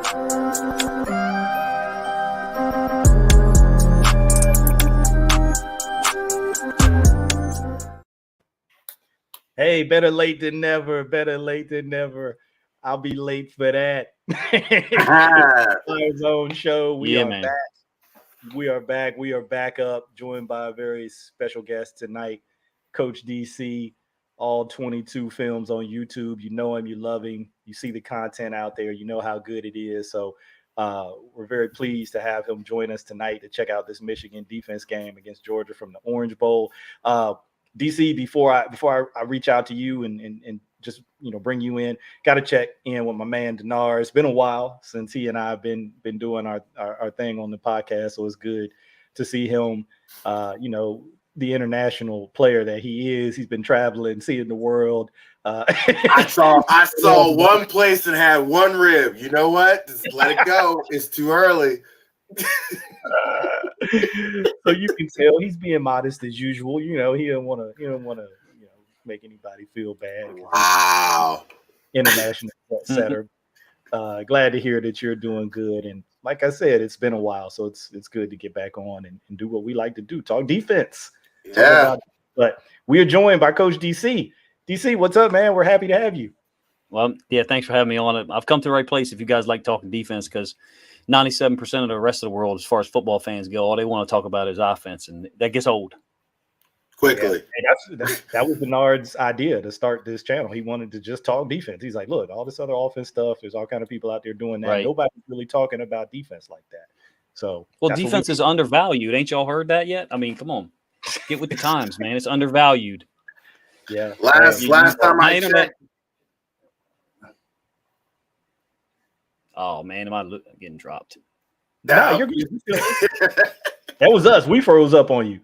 Hey, better late than never. Better late than never. I'll be late for that. FireZone show. We are man. back. We are back. We are back up, joined by a very special guest tonight, Coach DC. All 22 films on YouTube. You know him, you love him. You see the content out there. You know how good it is. So we're very pleased to have him join us tonight to check out this Michigan defense game against Georgia from the Orange Bowl. DC, before I reach out to you and just bring you in, got to check in with my man Dinar. It's been a while since he and I have been doing our thing on the podcast, so it's good to see him. The international player that he is. He's been traveling, seeing the world. I saw one place and had one rib. You know what? Just let it go. It's too early. So you can tell he's being modest as usual. He don't want to make anybody feel bad. Wow. International setter. Glad to hear that you're doing good. And like I said, it's been a while, so it's good to get back on and do what we like to do, talk defense. Yeah. But we are joined by Coach DC. DC, what's up, man? We're happy to have you. Well, yeah, thanks for having me on. I've come to the right place if you guys like talking defense, because 97% of the rest of the world, as far as football fans go, all they want to talk about is offense, and that gets old quickly. Yeah. That was Bernard's idea to start this channel. He wanted to just talk defense. He's like, look, all this other offense stuff, there's all kind of people out there doing that. Right. Nobody's really talking about defense like that. So, well, defense is undervalued. Ain't y'all heard that yet? I mean, come on. Get with the times, man. It's undervalued. Yeah. Last time I checked. Oh, man, am I getting dropped? No, you're good. That was us. We froze up on you.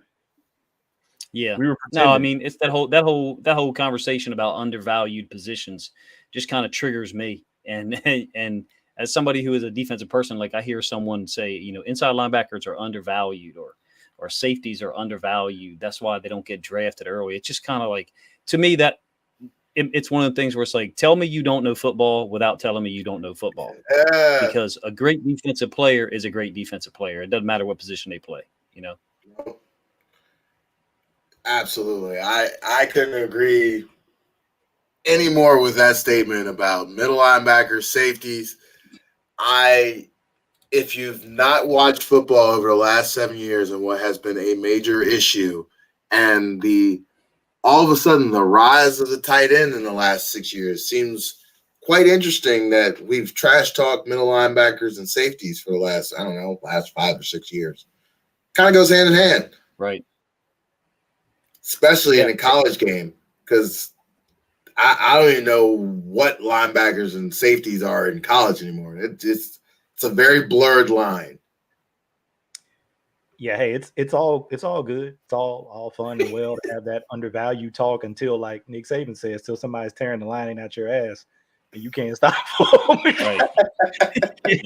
Yeah. We were pretending. No, I mean, it's that whole conversation about undervalued positions just kind of triggers me. And as somebody who is a defensive person, like I hear someone say, inside linebackers are undervalued or safeties are undervalued. That's why they don't get drafted early. It's just kind of like, to me, that it's one of the things where it's like, tell me you don't know football without telling me you don't know football. Because a great defensive player is a great defensive player. It doesn't matter what position they play, Absolutely. I couldn't agree any more with that statement about middle linebackers, safeties. If you've not watched football over the last 7 years and what has been a major issue, and all of a sudden the rise of the tight end in the last 6 years seems quite interesting, that we've trash talked middle linebackers and safeties for the last 5 or 6 years. Kind of goes hand in hand. Right. Especially in a college game, because I don't even know what linebackers and safeties are in college anymore. It's a very blurred line. Yeah, hey, it's all good. It's all fun and well to have that undervalued talk until, like Nick Saban says, till somebody's tearing the lining out your ass and you can't stop them.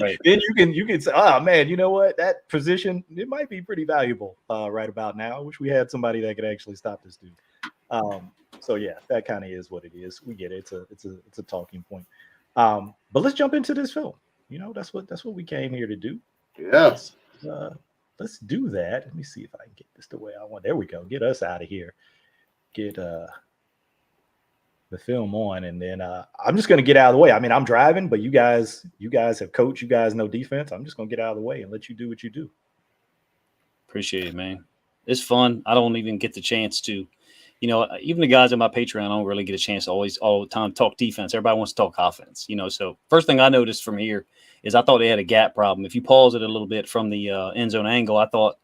Right. Then you can say, oh man, you know what? That position, it might be pretty valuable right about now. I wish we had somebody that could actually stop this dude. So yeah, that kind of is what it is. We get it. It's a talking point. But let's jump into this film. That's what we came here to do. Yeah. Let's do that. Let me see if I can get this the way I want. There we go. Get us out of here. Get the film on, and then I'm just gonna get out of the way. I mean, I'm driving, but you guys have coached. You guys know defense. I'm just gonna get out of the way and let you do what you do. Appreciate it, man. It's fun. I don't even get the chance to, even the guys on my Patreon, I don't really get a chance to all the time talk defense. Everybody wants to talk offense, So first thing I noticed from here is I thought they had a gap problem. If you pause it a little bit from the end zone angle, I thought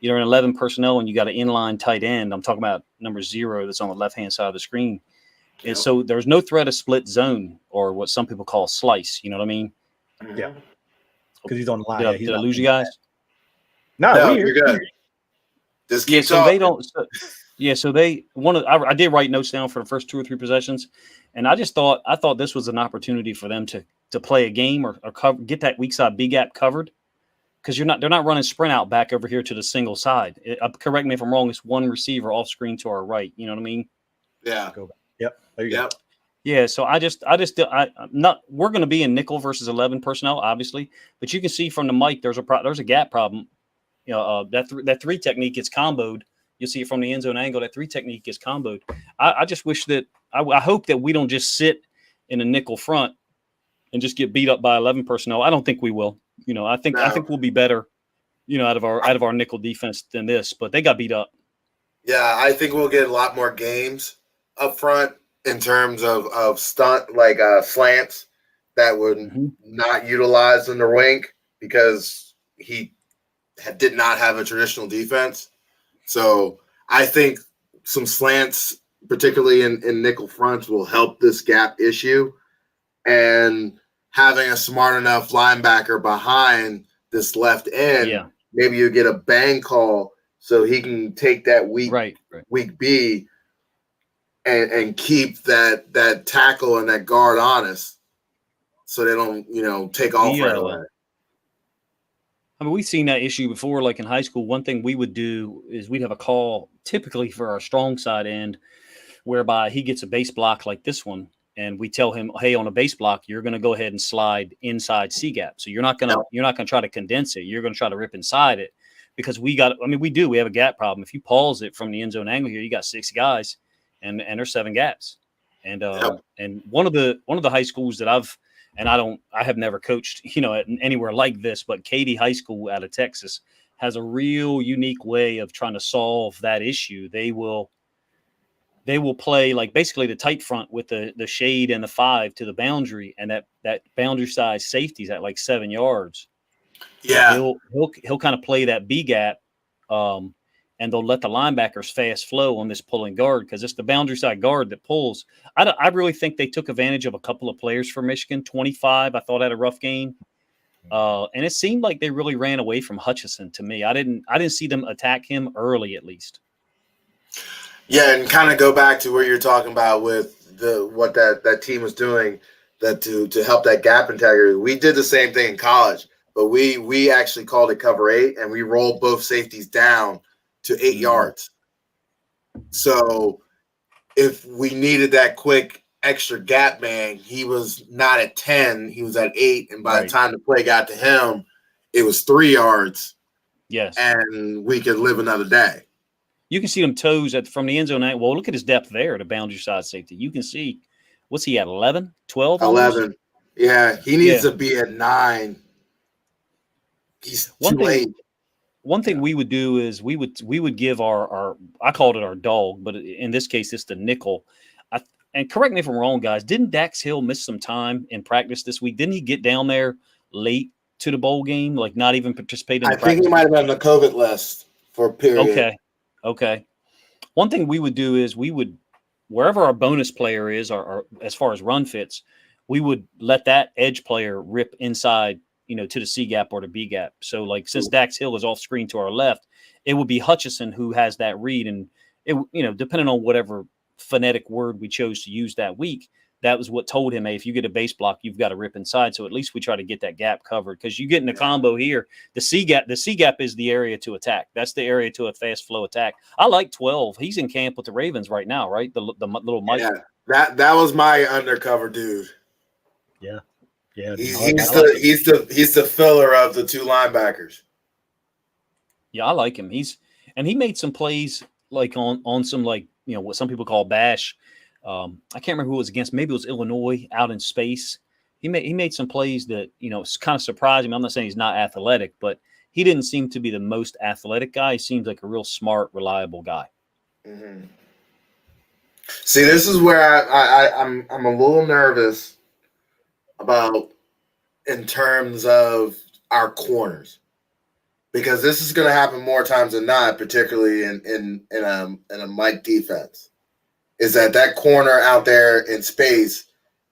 you're in 11 personnel and you got an inline tight end. I'm talking about number 0 that's on the left-hand side of the screen. Yep. And so there's no threat of split zone, or what some people call slice. You know what I mean? Yeah. Because he's on the line. Did I lose you guys? No, you're good. Just keep talking. So they don't. I did write notes down for the first 2 or 3 possessions, and I thought this was an opportunity for them to play a game or get that weak side B gap covered, because they're not running sprint out back over here to the single side. Correct me if I'm wrong. It's one receiver off screen to our right. You know what I mean? Yeah. Go back. Yep. There you go. Yeah, so I'm not. We're going to be in nickel versus 11 personnel, obviously, but you can see from the mic there's a gap problem. You know, that three technique gets comboed. You'll see it from the end zone angle. That three technique gets comboed. I just wish that I hope that we don't just sit in a nickel front and just get beat up by 11 personnel. I don't think we will. You know, I think we'll be better. You know, out of our nickel defense than this, but they got beat up. Yeah, I think we'll get a lot more games up front in terms of slants that would not utilize in the wink because he did not have a traditional defense. So I think some slants, particularly in nickel fronts, will help this gap issue. And having a smart enough linebacker behind this left end, maybe you get a bang call so he can take that weak B and keep that tackle and that guard honest so they don't, take off right away. I mean, we've seen that issue before, like in high school. One thing we would do is we'd have a call typically for our strong side end whereby he gets a base block like this one. And we tell him, hey, on a base block, you're going to go ahead and slide inside C gap. So you're not going to try to condense it. You're going to try to rip inside it because we have a gap problem. If you pause it from the end zone angle here, you got 6 guys and there's 7 gaps. And one of the high schools that I have never coached, at anywhere like this, but Katy High School out of Texas has a real unique way of trying to solve that issue. They will play like basically the tight front with the shade and the 5 to the boundary, and that boundary size safety's at like 7 yards. Yeah, he'll kind of play that B gap, and they'll let the linebackers fast flow on this pulling guard because it's the boundary side guard that pulls. I really think they took advantage of a couple of players from Michigan. 25, I thought, had a rough game, and it seemed like they really ran away from Hutchinson to me. I didn't see them attack him early, at least. Yeah, and kind of go back to where you're talking about with what that team was doing to help that gap integrity. We did the same thing in college, but we actually called it cover 8, and we rolled both safeties down to 8 yards. So if we needed that quick extra gap man, he was not at 10, he was at 8, and by the time the play got to him, it was 3 yards. Yes, and we could live another day. You can see them toes from the end zone. Well, look at his depth there, the boundary side safety. You can see, what's he at, 11, 12? 11. Yeah, he needs to be at 9. He's too late. One thing we would do is we would give our I called it our dog, but in this case, it's the nickel. And correct me if I'm wrong, guys. Didn't Dax Hill miss some time in practice this week? Didn't he get down there late to the bowl game, like not even participate in the practice? I think he might have been on the COVID list for a period. Okay. One thing we would do is we would, wherever our bonus player is, or as far as run fits, we would let that edge player rip inside, to the C gap or the B gap. So, like, since Dax Hill is off screen to our left, it would be Hutchinson who has that read, and it, depending on whatever phonetic word we chose to use that week, that was what told him, hey, if you get a base block, you've got to rip inside. So at least we try to get that gap covered because you get in the combo here. The C gap is the area to attack. That's the area to a fast flow attack. I like 12. He's in camp with the Ravens right now, right? The little Mike. Yeah, that was my undercover dude. Yeah. He's the filler of the 2 linebackers. Yeah, I like him. He made some plays like on some, like, what some people call bash. I can't remember who it was against. Maybe it was Illinois out in space. He made some plays that, it's kind of surprising. I'm not saying he's not athletic, but he didn't seem to be the most athletic guy. He seems like a real smart, reliable guy. Mm-hmm. See, this is where I'm a little nervous about in terms of our corners, because this is going to happen more times than not, particularly in a Mike defense. Is that corner out there in space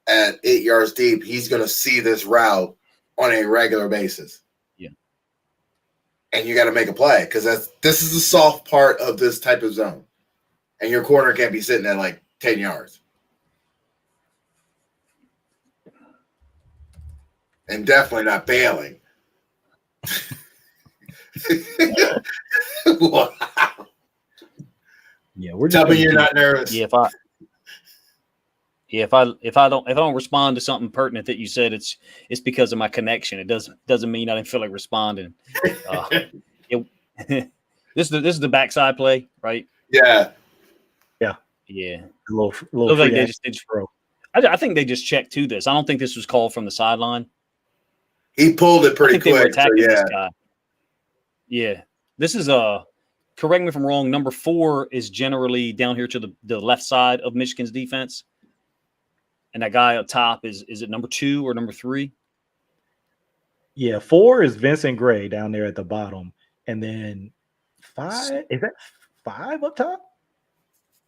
at 8 yards deep, he's going to see this route on a regular basis. Yeah. And you got to make a play because this is the soft part of this type of zone. And your corner can't be sitting at like 10 yards. And definitely not bailing. Wow. Yeah, we're Tell me you're not nervous. Yeah, Yeah, if I don't respond to something pertinent that you said, it's because of my connection. It doesn't mean I didn't feel like responding. This is the backside play, right? Yeah. Yeah. Yeah. A little Looks like free they just throw. I think they just checked to this. I don't think this was called from the sideline. He pulled it pretty quick. They were attacking so this guy. Yeah. This is correct me if I'm wrong, number 4 is generally down here to the left side of Michigan's defense. And that guy up top is it number 2 or number 3? Yeah, 4 is Vincent Gray down there at the bottom. And then 5, is that 5 up top?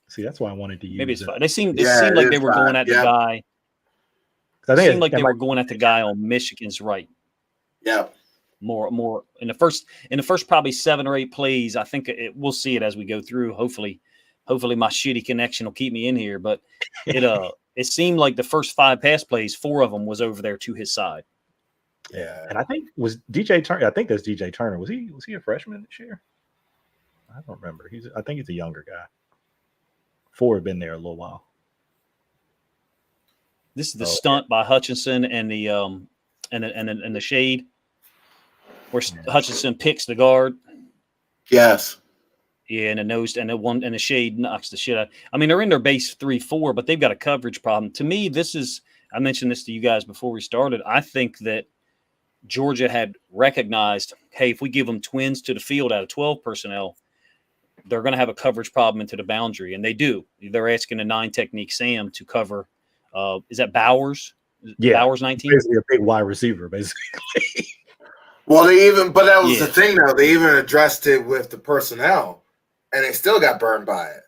See, that's why I wanted to use maybe it's that. 5. It seemed like they were going at the guy. I think it seemed like they were going at the guy on Michigan's right. Yeah. More in the first probably 7 or 8 plays. I think we'll see it as we go through. Hopefully my shitty connection will keep me in here. But it seemed like the first 5 pass plays, 4 of them was over there to his side. Yeah, and I think was DJ Turner. I think that's DJ Turner. Was he a freshman this year? I don't remember. I think he's a younger guy. 4 have been there a little while. This is the stunt by Hutchinson and the and the shade, where Hutchinson picks the guard. Yes. Yeah, and the shade knocks the shit out. I mean, they're in their base 3-4, but they've got a coverage problem. To me, I mentioned this to you guys before we started. I think that Georgia had recognized, hey, if we give them twins to the field out of 12 personnel, they're going to have a coverage problem into the boundary, and they do. They're asking a 9 technique Sam to cover. Is that Bowers? Yeah, Bowers 19. Basically a big wide receiver, basically. Well, but that was the thing, though. They even addressed it with the personnel, and they still got burned by it.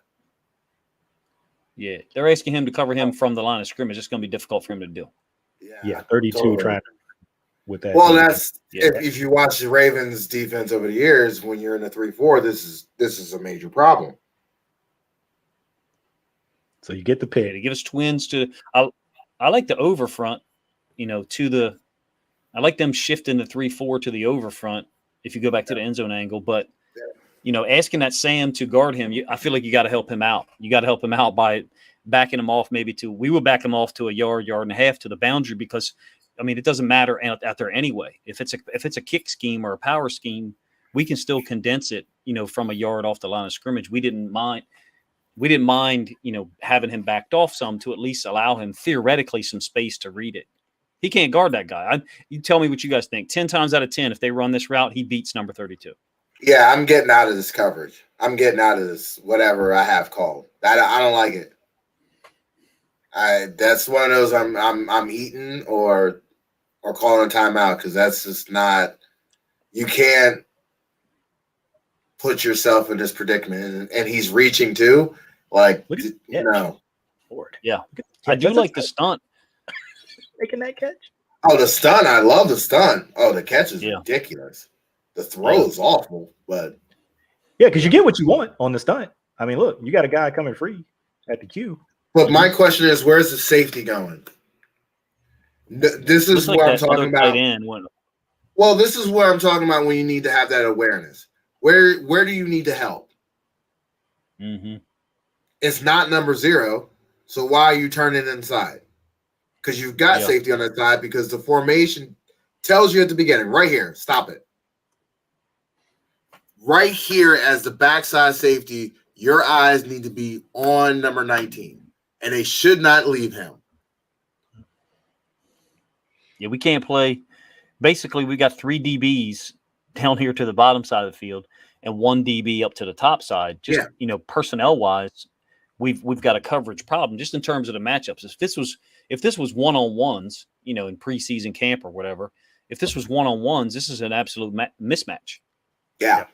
Yeah, they're asking him to cover him from the line of scrimmage. It's going to be difficult for him to do. Yeah, 32 totally. Trying to with that. Well, that's if you watch the Ravens defense over the years, when you're in a 3-4, this is a major problem. So you get the pick. To give us twins to I like the over front, I like them shifting the 3-4 to the over front if you go back to the end zone angle, but asking that Sam to guard him, I feel like you got to help him out. You got to help him out by backing him off we will back him off to a yard and a half to the boundary, because I mean, it doesn't matter out there anyway. If it's a kick scheme or a power scheme, we can still condense it, from a yard off the line of scrimmage. We didn't mind, having him backed off some to at least allow him theoretically some space to read it. He can't guard that guy. You tell me what you guys think. 10 times out of 10, if they run this route, he beats number 32. Yeah, I'm getting out of this coverage. I'm getting out of this whatever I have called. I don't like it. That's one of those I'm eating or calling a timeout, because that's just not. You can't put yourself in this predicament, and he's reaching too. No. Lord. Yeah, I do like the stunt. Making that catch. Oh, the stunt! I love the stunt. Oh, the catch is ridiculous. The throw is awful, but because you get what you want on the stunt. I mean, look, you got a guy coming free at the queue. But my question is, where's the safety going? This is what I'm talking about. Well, this is what I'm talking about when you need to have that awareness. Where do you need to help? Mm-hmm. It's not number 0, so why are you turning inside? Because you've got safety on that side, because the formation tells you at the beginning, right here, stop it. Right here as the backside safety, your eyes need to be on number 19, and they should not leave him. Yeah, we can't play. Basically, we got 3 DBs down here to the bottom side of the field and 1 DB up to the top side. Just personnel wise, we've got a coverage problem just in terms of the matchups. If this was one-on-ones, in preseason camp or whatever, if this was one-on-ones, this is an absolute mismatch. Yeah.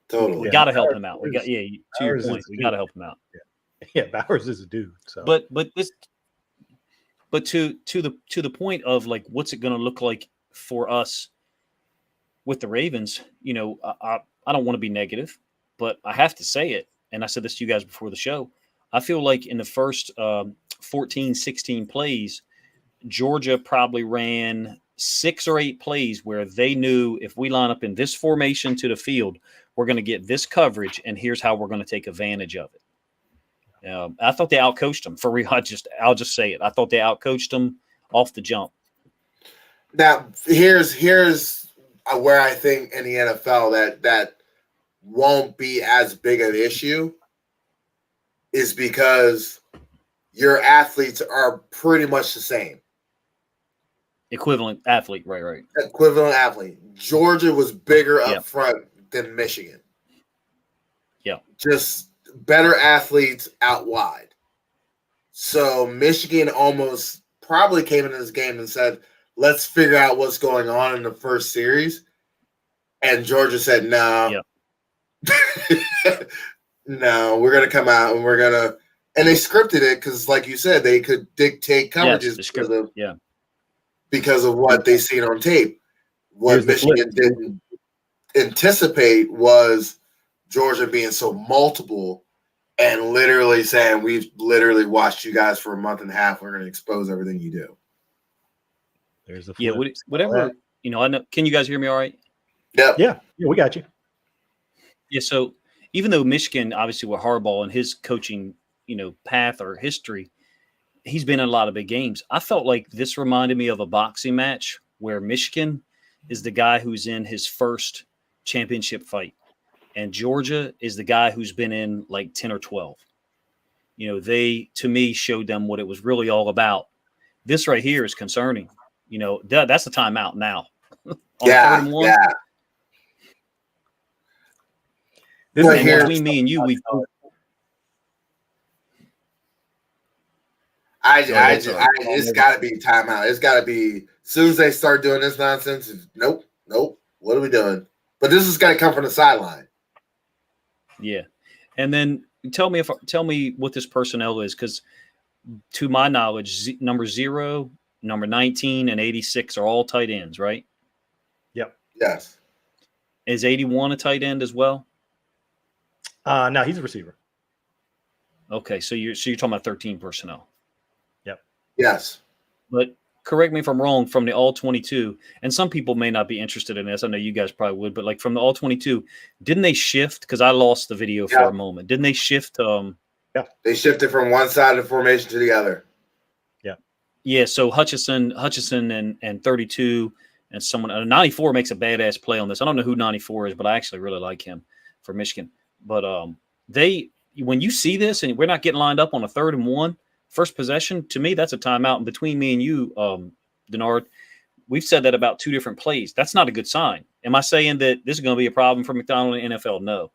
Totally. We got to help him out. To your point, we got to help him out. Yeah, Bowers is a dude. So, but to the point of like, what's it going to look like for us with the Ravens? I don't want to be negative, but I have to say it. And I said this to you guys before the show. I feel like in the first 14, 16 plays, Georgia probably ran 6 or 8 plays where they knew if we line up in this formation to the field, we're going to get this coverage, and here's how we're going to take advantage of it. I thought they outcoached them for real. I'll just say it. I thought they outcoached them off the jump. Now, here's where I think in the NFL that won't be as big an issue is because your athletes are pretty much the same. Equivalent athlete, right. Equivalent athlete. Georgia was bigger up front than Michigan. Yeah. Just better athletes out wide. So Michigan almost probably came into this game and said, let's figure out what's going on in the first series. And Georgia said, no. Yep. No, we're going to come out and we're going to – and they scripted it because, like you said, they could dictate coverages because of what they seen on tape. What Michigan didn't anticipate was Georgia being so multiple and literally saying, we've literally watched you guys for a month and a half. We're going to expose everything you do. There's a flip. Whatever. I know. Can you guys hear me all right? Yep. Yeah, we got you. Yeah, so even though Michigan, obviously, with Harbaugh and his coaching, path or history, he's been in a lot of big games. I felt like this reminded me of a boxing match where Michigan is the guy who's in his first championship fight, and Georgia is the guy who's been in like 10 or 12. They, to me, showed them what it was really all about. This right here is concerning. That's the timeout now. Yeah. This is between me and you. It's got to be timeout. It's got to be as soon as they start doing this nonsense. Nope. What are we doing? But this has got to come from the sideline. Yeah, and then tell me what this personnel is, because to my knowledge, number 0, number 19, and 86 are all tight ends, right? Yep. Yes. Is 81 a tight end as well? No, he's a receiver. Okay, so you're talking about 13 personnel. Yep. Yes. But correct me if I'm wrong, from the all-22, and some people may not be interested in this. I know you guys probably would, but like from the all-22, didn't they shift? Because I lost the video for a moment. Didn't they shift? Yeah. They shifted from one side of the formation to the other. Yeah. Yeah, so Hutchinson and 32 and someone 94 makes a badass play on this. I don't know who 94 is, but I actually really like him for Michigan. But when you see this and we're not getting lined up on a 3rd and 1, first possession, to me, that's a timeout. And between me and you, Denard, we've said that about 2 different plays. That's not a good sign. Am I saying that this is going to be a problem for McDonald in the NFL? No.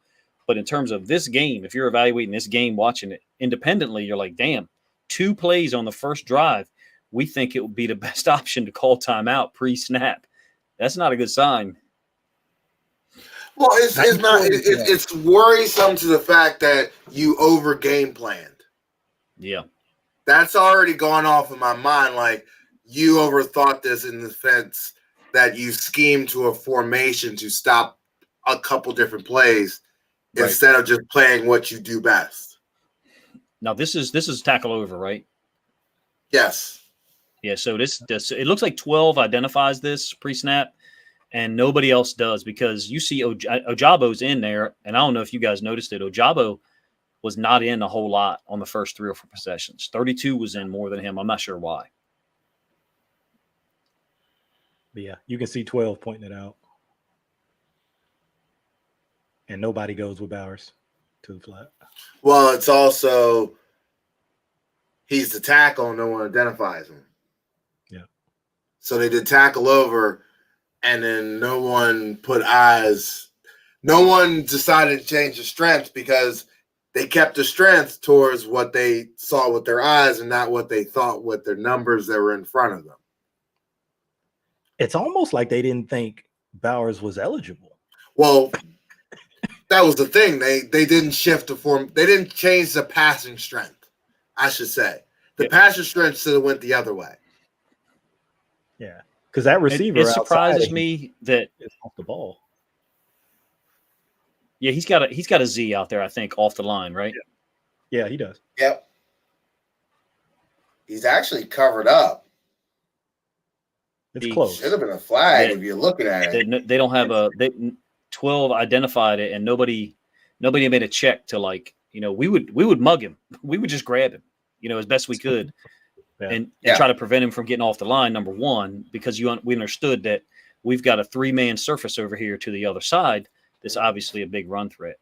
But in terms of this game, if you're evaluating this game, watching it independently, you're like, damn, 2 plays on the first drive, we think it would be the best option to call timeout pre-snap. That's not a good sign. Well, it's not. It's worrisome to the fact that you over game planned. Yeah, that's already gone off in my mind. Like you overthought this in the sense that you schemed to a formation to stop a couple different plays instead of just playing what you do best. Now this is tackle over, right? Yes. Yeah. So this it looks like 12 identifies this pre-snap. And nobody else does, because you see Ojabo's in there, and I don't know if you guys noticed it. Ojabo was not in a whole lot on the first 3 or 4 possessions. 32 was in more than him. I'm not sure why. But yeah, you can see 12 pointing it out. And nobody goes with Bowers to the flat. Well, it's also he's the tackle and no one identifies him. Yeah. So they did tackle over. And then no one put eyes. No one decided to change the strength because they kept the strength towards what they saw with their eyes and not what they thought with their numbers that were in front of them. It's almost like they didn't think Bowers was eligible. Well, that was the thing. They didn't shift the form. They didn't change the passing strength, I should say. The passing strength should have went the other way. Yeah. Because that receiver, it surprises me that it's off the ball. Yeah, he's got a Z out there, I think, off the line, right? Yeah, he does. Yep. He's actually covered up. It's close. Should have been a flag if you're looking at it. They don't have 12 identified it, and nobody made a check to we would mug him. We would just grab him, as best we could, and try to prevent him from getting off the line. Number one, because we understood that we've got a 3-man surface over here to the other side. That's obviously a big run threat.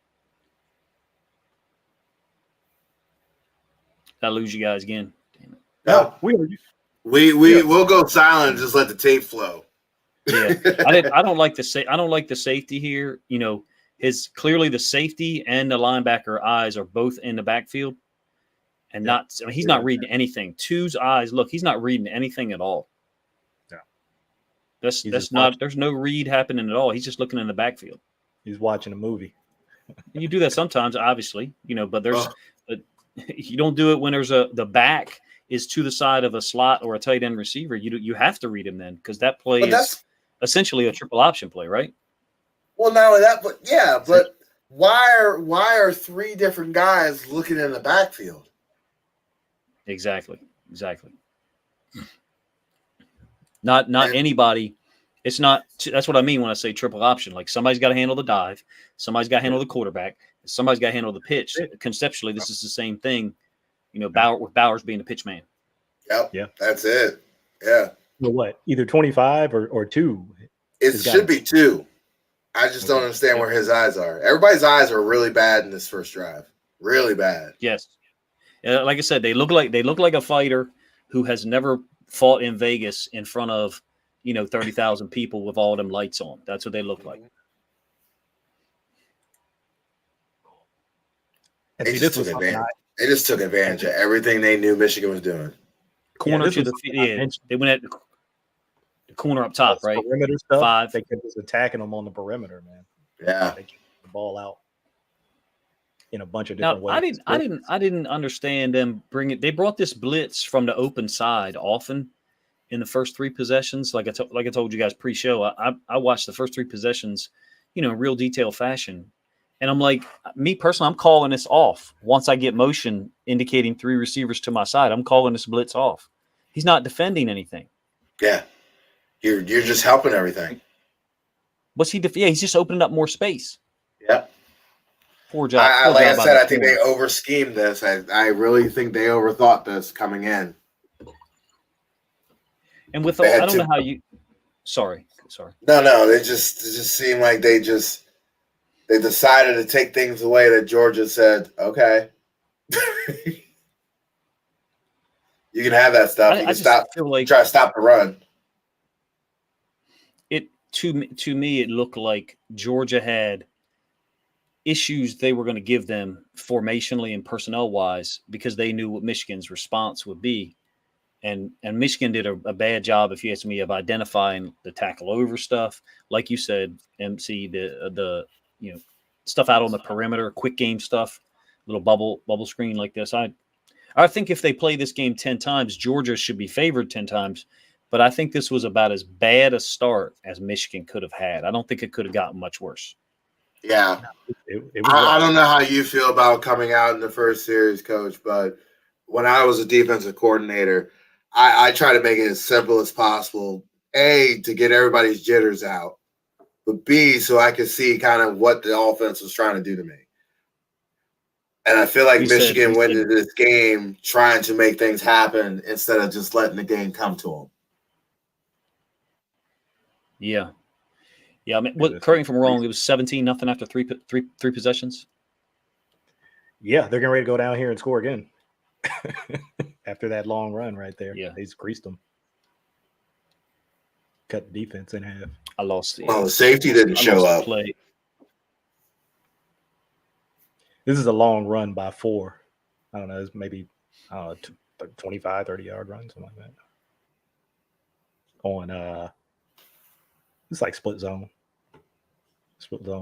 Did I lose you guys again? Damn it. No, we'll go silent and just let the tape flow. Yeah, I don't like the safety here. His clearly the safety and the linebacker eyes are both in the backfield, and he's not reading anything. Two's eyes, look, he's not reading anything at all. Yeah, that's not. There's no read happening at all. He's just looking in the backfield. He's watching a movie. And you do that sometimes, obviously, but but you don't do it when the back is to the side of a slot or a tight end receiver. You have to read him then, because that play is essentially a triple option play, right? Well, not only that, but why are 3 different guys looking in the backfield? Exactly. Not anybody. It's not. That's what I mean when I say triple option. Like, somebody's got to handle the dive, somebody's got to handle the quarterback, somebody's got to handle the pitch. Conceptually, this is the same thing. With Bowers being the pitch man. Yep. Yeah. That's it. Yeah. Well, what? Either 25 or 2. It should be 2. I just don't understand where his eyes are. Everybody's eyes are really bad in this first drive. Really bad. Yes. Like I said, they look like a fighter who has never fought in Vegas in front of 30,000 people with all them lights on. That's what they look like. They just took advantage of everything they knew Michigan was doing. Corner to they went at the corner up top, right? Perimeter stuff. 5. They kept just attacking them on the perimeter, man. Yeah, they kicked the ball out in a bunch of different ways. I didn't understand them bringing. They brought this blitz from the open side often in the first 3 possessions. Like I told you guys pre-show, I watched the first 3 possessions, in real detail fashion. And I'm like, me personally, I'm calling this off. Once I get motion indicating 3 receivers to my side, I'm calling this blitz off. He's not defending anything. Yeah, you're just helping everything. What's he? He's just opening up more space. Yeah. Poor job. Like I said, I think they over-schemed this. I really think they overthought this coming in. And with I don't know how you. Sorry. No. They just seemed like they decided to take things away that Georgia said, okay. You can have that stuff. You can stop. Try to stop the run. To me, it looked like Georgia had issues they were going to give them formationally and personnel wise, because they knew what Michigan's response would be. And Michigan did a bad job, if you ask me, of identifying the tackle over stuff. Like you said, MC, the stuff out on the perimeter, quick game stuff, little bubble screen like this. I think if they play this game 10 times, Georgia should be favored 10 times. But I think this was about as bad a start as Michigan could have had. I don't think it could have gotten much worse. Yeah. I don't know how you feel about coming out in the first series, Coach, but when I was a defensive coordinator, I try to make it as simple as possible. A, to get everybody's jitters out, but B, so I could see kind of what the offense was trying to do to me. And I feel like Michigan went into this game trying to make things happen instead of just letting the game come to them. Yeah. I mean, correct me if I'm wrong. It was 17-0 after three possessions. Yeah, they're getting ready to go down here and score again after that long run right there. Yeah, they just greased them, cut the defense in half. I lost. Well, the safety didn't show up. Play. This is a long run by 4. I don't know. It's maybe 25, 30-yard run, something like that. On it's like split zone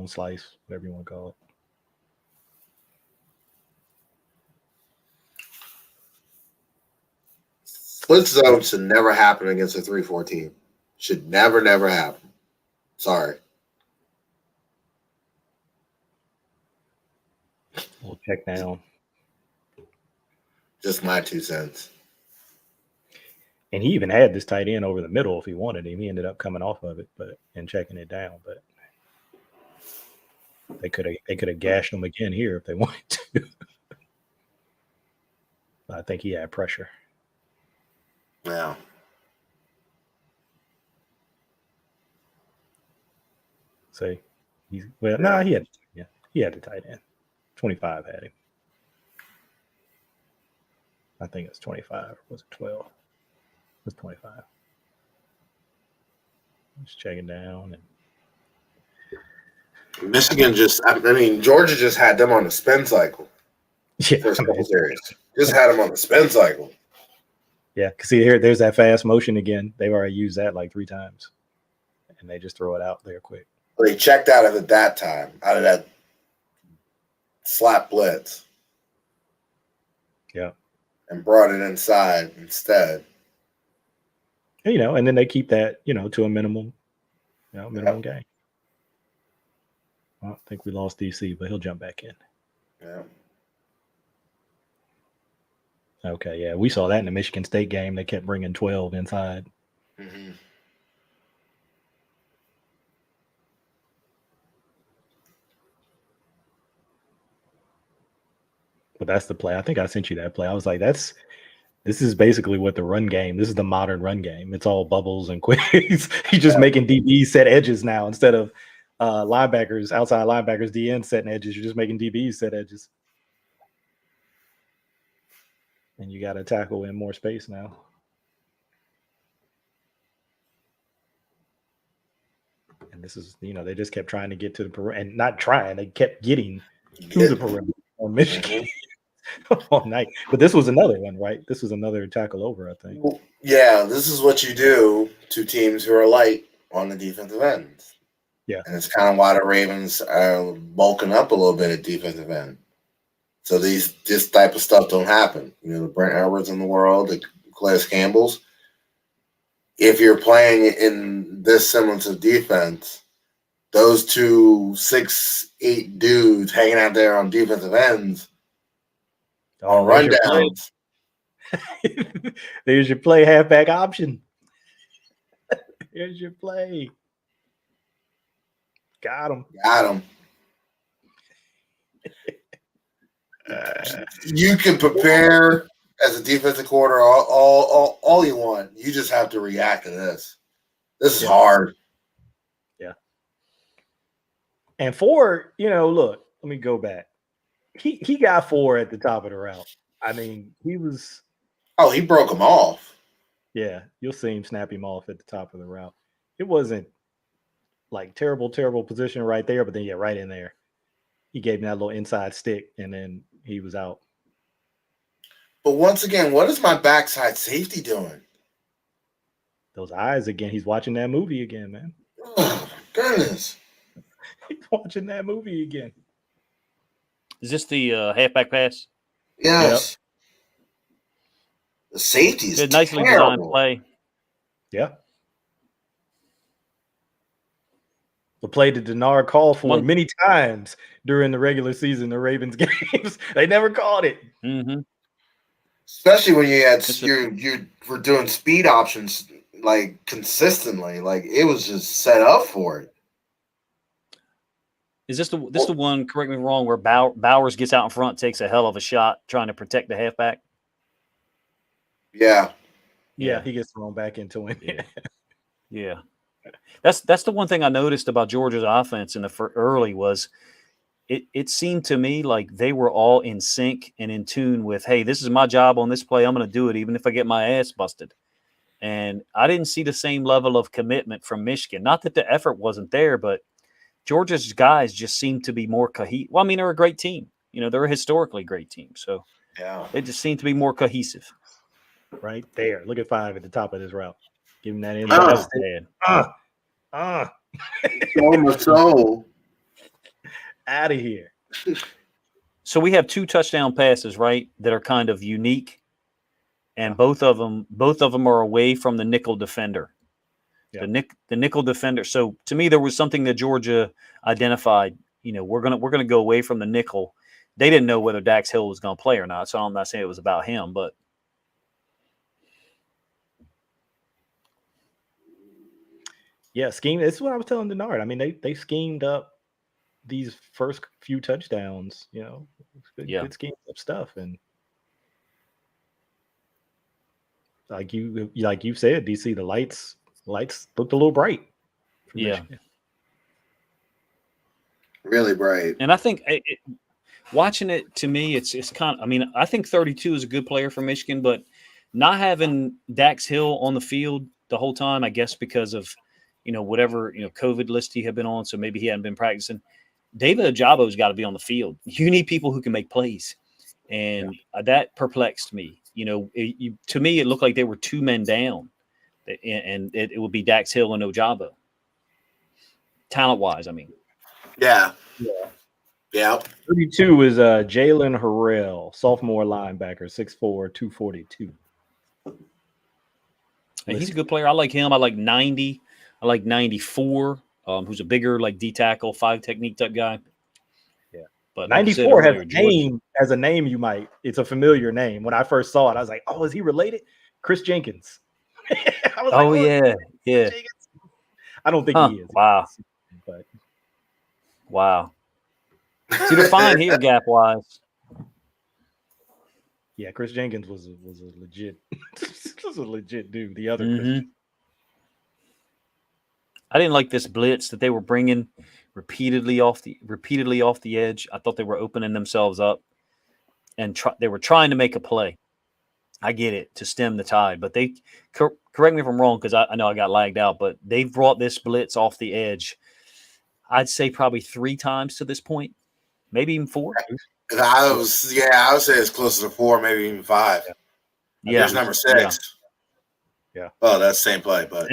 slice, whatever you want to call it. Split zone should never happen against a 3-4 team. Should never happen. Sorry. We'll check down. Just my 2 cents. And he even had this tight end over the middle if he wanted him. He ended up coming off of it, and checking it down. But they could have gashed him again here if they wanted to. I think he had pressure. Yeah. See, he had the tight end. 25 had him. I think it's 25. Or was it 12? It was 25. Just checking down. And Michigan Georgia just had them on the spin cycle. Yeah, first couple series. Just had them on the spin cycle. Yeah, because see there's that fast motion again. They've already used that like 3 times, and they just throw it out there quick. They checked out of it that time, out of that slap blitz. Yeah, and brought it inside instead. And then they keep that to a minimum, game. I think we lost DC, but he'll jump back in. Yeah. Okay, yeah, we saw that in the Michigan State game. They kept bringing 12 inside. Mm-hmm. But that's the play. I think I sent you that play. I was like, this is basically what the run game. This is the modern run game. It's all bubbles and quicks. He's just making DBs set edges now instead of linebackers, outside linebackers, DN setting edges. You're just making DBs set edges. And you got to tackle in more space now. And this is, they just kept trying to get to the perimeter, and not trying. They kept getting to the perimeter on Michigan all night. But this was another one, right? This was another tackle over, I think. Well, yeah, this is what you do to teams who are light on the defensive end. Yeah. And it's kind of why the Ravens are bulking up a little bit at defensive end. So this type of stuff don't happen. The Brent Edwards in the world, the Calais Campbells. If you're playing in this semblance of defense, those 2 6'8" dudes hanging out there on defensive ends on rundowns. There's your play halfback option. Here's your play. Got him. You can prepare as a defensive quarter all you want. You just have to react to this. This is hard. Yeah. And Ford, look, let me go back. He got 4 at the top of the route. I mean, he was. Oh, he broke him off. Yeah, you'll see him snap him off at the top of the route. It wasn't like terrible position right there, but then right in there. He gave him that little inside stick, and then he was out. But once again, what is my backside safety doing? Those eyes again. He's watching that movie again, man. Oh, my goodness. He's watching that movie again. Is this the halfback pass? Yes. Yep. The safety is nicely terrible. Designed play. Yeah. The play that Denard called for many times during the regular season, the Ravens games. They never called it. Mm-hmm. Especially when you had you were doing speed options like consistently, like it was just set up for it. Is this the one? Correct me if I'm wrong. Where Bowers gets out in front, takes a hell of a shot trying to protect the halfback. Yeah, he gets thrown back into him. Yeah. That's the one thing I noticed about Georgia's offense in the early was it seemed to me like they were all in sync and in tune with, hey, this is my job on this play. I'm going to do it even if I get my ass busted. And I didn't see the same level of commitment from Michigan. Not that the effort wasn't there, but Georgia's guys just seemed to be more cohesive. Well, I mean, they're a great team. They're a historically great team. So they just seem to be more cohesive. Right there. Look at 5 at the top of this route. Give him that in. So out of here. So we have 2 touchdown passes, right, that are kind of unique, and both of them are away from the nickel defender. Yeah. The nickel defender. So to me, there was something that Georgia identified. We're gonna go away from the nickel. They didn't know whether Dax Hill was going to play or not, so I'm not saying it was about him, but. Yeah, scheme. That's what I was telling Denard. I mean, they schemed up these first few touchdowns. Good schemed up stuff, and like you said, DC, the lights looked a little bright. Yeah. Michigan. Really bright. And I think watching it, to me, it's kind of, I mean, I think 32 is a good player for Michigan, but not having Dax Hill on the field the whole time, I guess because of, whatever, COVID list he had been on, so maybe he hadn't been practicing. David Ajabo's got to be on the field. You need people who can make plays. And that perplexed me. To me, it looked like they were 2 men down, and it would be Dax Hill and Ojabo. Talent-wise, I mean. Yeah. 32 is Jalen Harrell, sophomore linebacker, 6'4", 242. And he's a good player. I like him. I like 90. I like 94, who's a bigger, like D-tackle, 5 technique type guy. Yeah. But 94 has a name it's a familiar name. When I first saw it, I was like, oh, is he related? Chris Jenkins. Yeah. I don't think he is. Wow. But wow. See, they're fine here, gap wise. Yeah, Chris Jenkins was a legit, was a legit dude. The other, I didn't like this blitz that they were bringing repeatedly off the edge. I thought they were opening themselves up, and they were trying to make a play. I get it, to stem the tide, but they correct me if I'm wrong, because I know I got lagged out, but they've brought this blitz off the edge, I'd say probably 3 times to this point, maybe even 4. I would say it's closer to 4, maybe even 5. Yeah, there's number 6. Yeah. Oh, that's the same play, but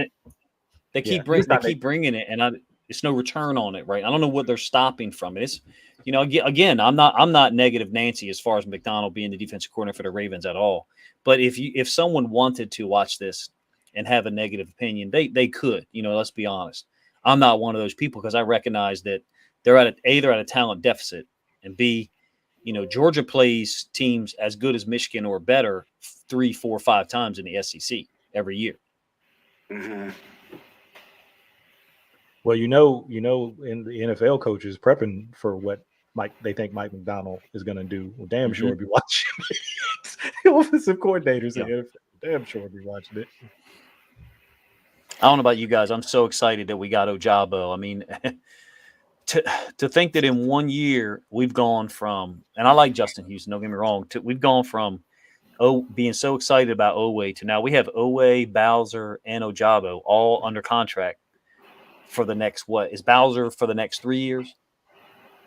they keep bringing it, and it's no return on it, right? I don't know what they're stopping from it. It's, again, I'm not negative Nancy as far as McDonald being the defensive coordinator for the Ravens at all. But if someone wanted to watch this and have a negative opinion, they could. Let's be honest. I'm not one of those people, because I recognize that they're at a talent deficit, and B, Georgia plays teams as good as Michigan or better 3, 4, 5 times in the SEC every year. Mm-hmm. Well, in the NFL coaches prepping for what they think Mike McDonald is going to do. Well, damn sure be watching it. The offensive coordinators in the NFL, damn sure be watching it. I don't know about you guys. I'm so excited that we got Ojabo. I mean, to think that in 1 year we've gone from, and I like Justin Houston, don't get me wrong, we've gone from being so excited about Owe to now we have Owe, Bowser, and Ojabo all under contract for the next, is Bowser for the next 3 years?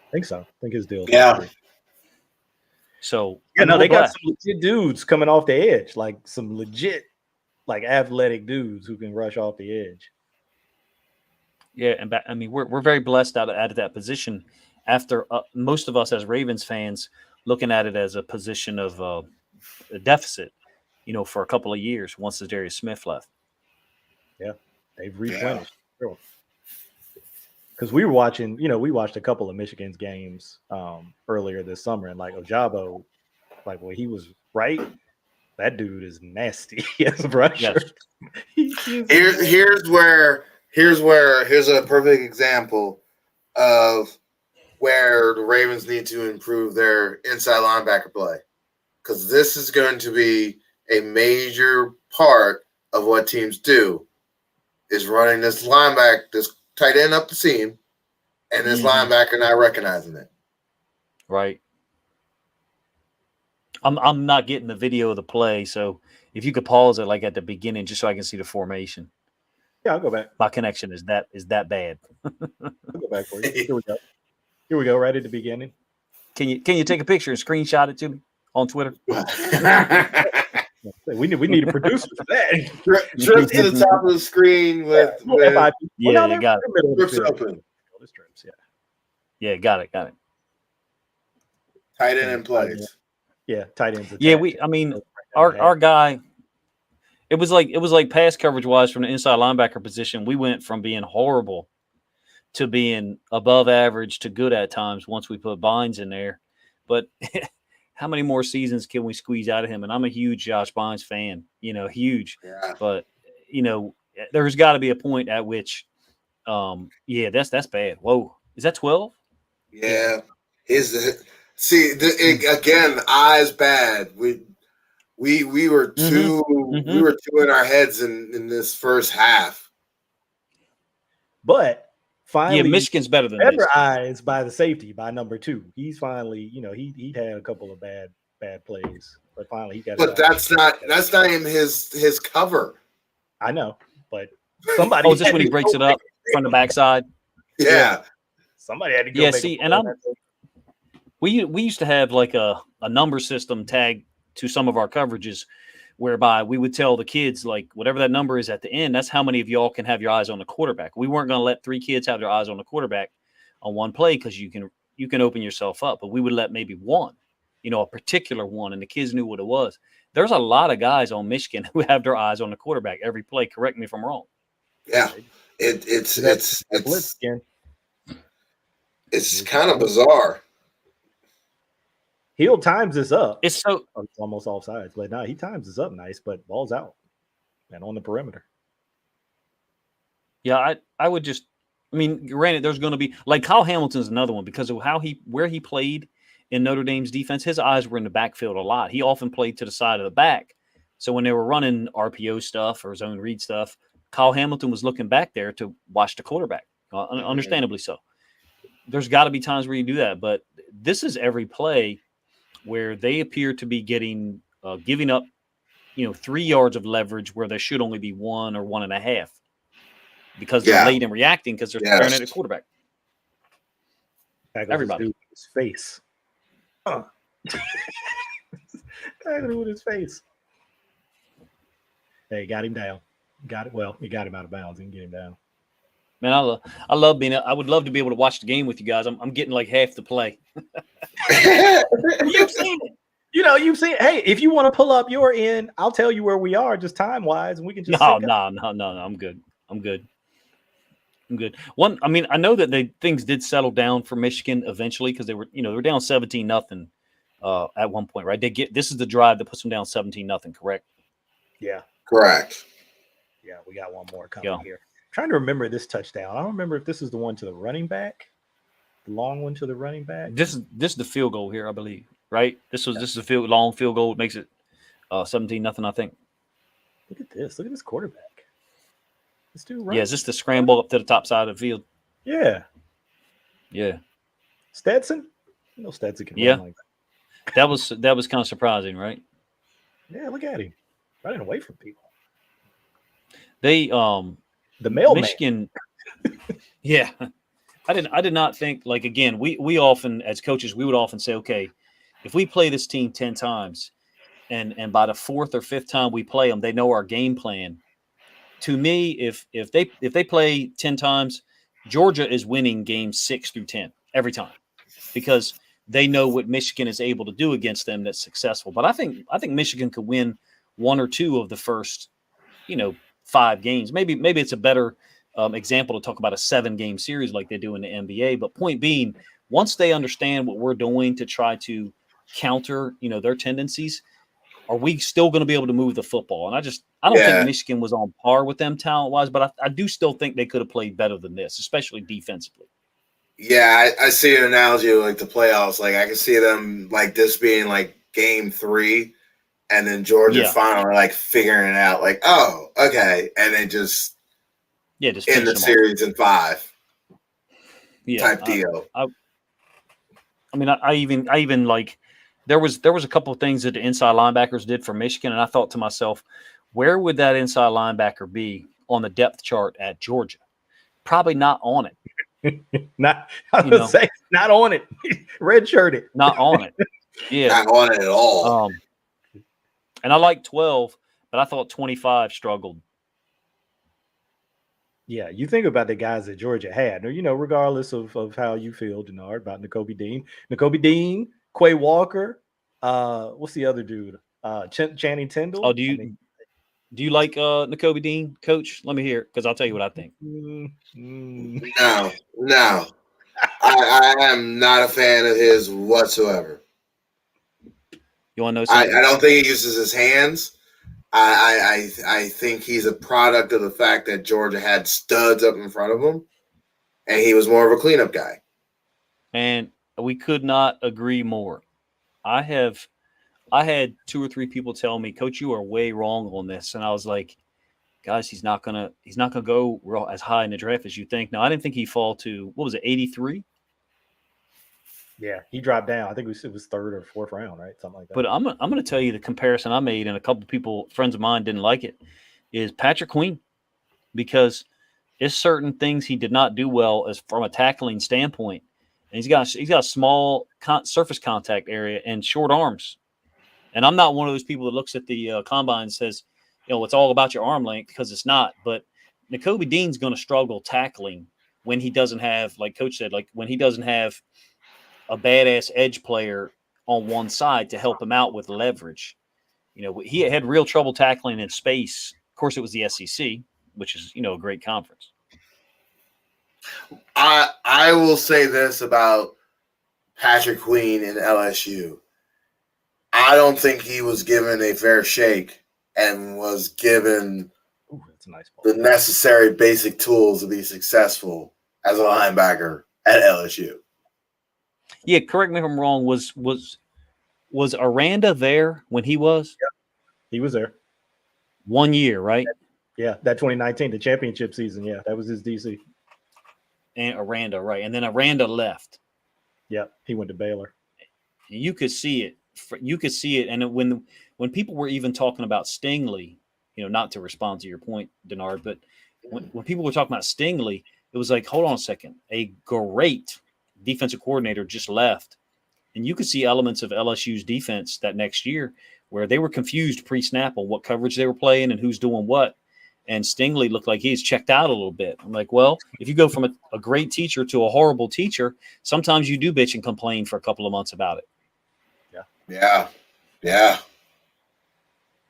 I think so. I think his deal. Yeah. So they got some legit dudes coming off the edge, like some legit, like athletic dudes who can rush off the edge. Yeah, and I mean we're very blessed out of that position. After most of us as Ravens fans looking at it as a position of a deficit, for a couple of years once Darius Smith left. Yeah, they've replenished. Yeah. Because we were watching, we watched a couple of Michigan's games earlier this summer, and like Ojabo, like when he was right, that dude is nasty as a rusher. Yes. Here's a perfect example of where the Ravens need to improve their inside linebacker play, because this is going to be a major part of what teams do, is running this tight end up the seam, and this linebacker not recognizing it. Right. I'm not getting the video of the play, so if you could pause it like at the beginning, just so I can see the formation. Yeah, I'll go back. My connection is that bad. I'll go back for you. Here we go. Right at the beginning. Can you take a picture and screenshot it to me on Twitter? We need a producer for that. Trip to the top of the screen with you got it. Trips open. Yeah, got it. Tight end and plays. Yeah, tight ends. Yeah, our guy. It was like pass coverage wise from the inside linebacker position. We went from being horrible to being above average to good at times once we put Bynes in there. But how many more seasons can we squeeze out of him? And I'm a huge Josh Bynes fan, huge. Yeah. But there's got to be a point at which, that's bad. Whoa, is that 12? Yeah. Again, eyes bad. We were too we were too in our heads in this first half. But finally, Michigan's better than this. Eyes by the safety by number 2. He's finally, he'd had a couple of bad plays, but finally he got. But that's not even his cover. I know, but somebody. Oh, is this when he breaks it up from the backside? Yeah. Somebody had to go. Yeah, see, and we used to have like a number system tag to some of our coverages, whereby we would tell the kids, like, whatever that number is at the end, that's how many of y'all can have your eyes on the quarterback. We weren't going to let 3 kids have their eyes on the quarterback on one play because you can open yourself up, but we would let maybe one, a particular one, and the kids knew what it was. There's a lot of guys on Michigan who have their eyes on the quarterback every play. Correct me if I'm wrong. Yeah, it's kind of bizarre. Hill times this up. It's almost offsides, but no, he times this up nice, but ball's out and on the perimeter. Yeah, I would just, granted, there's going to be, like, Kyle Hamilton's another one because of where he played in Notre Dame's defense. His eyes were in the backfield a lot. He often played to the side of the back. So when they were running RPO stuff or zone read stuff, Kyle Hamilton was looking back there to watch the quarterback, understandably so. There's got to be times where you do that, but this is every play where they appear to be giving up, 3 yards of leverage where there should only be 1 or 1.5 because they're late in reacting because they're staring at the quarterback. Everybody. His face. Tackling with his face. Hey, got him down. Got it. Well, he got him out of bounds. He can get him down. Man, I love being. I would love to be able to watch the game with you guys. I'm getting like half the play. You've seen it. You've seen it. Hey, if you want to pull up your end, I'll tell you where we are, just time wise, and we can just. No. I'm good. One, I know that things did settle down for Michigan eventually because they were, they were down 17-0 at one point, right? This is the drive that puts them down 17-0, correct? Yeah, correct. Yeah, we got one more coming here. Trying to remember this touchdown. I don't remember if this is the one to the running back, the long one to the running back. This is the field goal here, I believe. Right? This is a long field goal. It makes it 17-0, I think. Look at this. Look at this quarterback. This dude runs. Yeah, is this the scramble up to the top side of the field? Yeah. Yeah. Stetson? Stetson can run like that. That was kind of surprising, right? Yeah, look at him. Running away from people. They the mailman. Michigan. Yeah. I did not think, like, again, we often, as coaches, we would often say, okay, if we play this team 10 times and by the 4th or 5th time we play them, they know our game plan. To me, if they play 10 times, Georgia is winning games 6 through 10 every time because they know what Michigan is able to do against them that's successful. But I think Michigan could win 1 or 2 of the first, 5 games. Maybe it's a better example to talk about a 7-game series like they do in the NBA. But point being, once they understand what we're doing to try to counter, their tendencies, are we still going to be able to move the football? And I don't think Michigan was on par with them talent-wise, but I do still think they could have played better than this, especially defensively. Yeah, I see an analogy like the playoffs. Like, I can see them like this being like game 3, and then Georgia finally like figuring it out. Like, oh, okay, and then just in the series in 5 type deal. I even like. There was a couple of things that the inside linebackers did for Michigan, and I thought to myself, where would that inside linebacker be on the depth chart at Georgia? Probably not on it. Not on it. Redshirted. Not on it. Yeah. Not on it at all. And I like 12, but I thought 25 struggled. Yeah, you think about the guys that Georgia had, regardless of how you feel, Denard, about Nakobe Dean, Quay Walker, what's the other dude? Channing Tindall. Oh, do you like Nakobe Dean, Coach? Let me hear it, because I'll tell you what I think. No. I am not a fan of his whatsoever. You want to know something? I don't think he uses his hands. I think he's a product of the fact that Georgia had studs up in front of him, and he was more of a cleanup guy. And we could not agree more. I I had 2 or 3 people tell me, Coach, you are way wrong on this. And I was like, guys, he's not gonna go as high in the draft as you think. Now, I didn't think he'd fall to, what was it, 83? Yeah, he dropped down. I think it was third or fourth round, right? Something like that. But I'm going to tell you the comparison I made, and a couple of people, friends of mine, didn't like it, is Patrick Queen, because there's certain things he did not do well as from a tackling standpoint, and he's got a small surface contact area and short arms. And I'm not one of those people that looks at the combine and says, it's all about your arm length, because it's not. But Nakobe Dean's going to struggle tackling when he doesn't have, like Coach said, like when he doesn't have a badass edge player on one side to help him out with leverage. He had real trouble tackling in space. Of course, it was the SEC, which is, a great conference. I will say this about Patrick Queen in LSU. I don't think he was given a fair shake and was given that's a nice ball. The necessary basic tools to be successful as a linebacker at LSU. Yeah, correct me if I'm wrong. Was Aranda there when he was? Yep. He was there. 1 year, right? Yeah, that 2019, the championship season. Yeah, that was his DC. And Aranda, right? And then Aranda left. Yep, he went to Baylor. You could see it. And when people were even talking about Stingley, not to respond to your point, Denard, but when people were talking about Stingley, it was like, hold on a second, a great defensive coordinator just left. And you could see elements of LSU's defense that next year where they were confused pre-snap on what coverage they were playing and who's doing what. And Stingley looked like he's checked out a little bit. I'm like, well, if you go from a great teacher to a horrible teacher, sometimes you do bitch and complain for a couple of months about it. Yeah.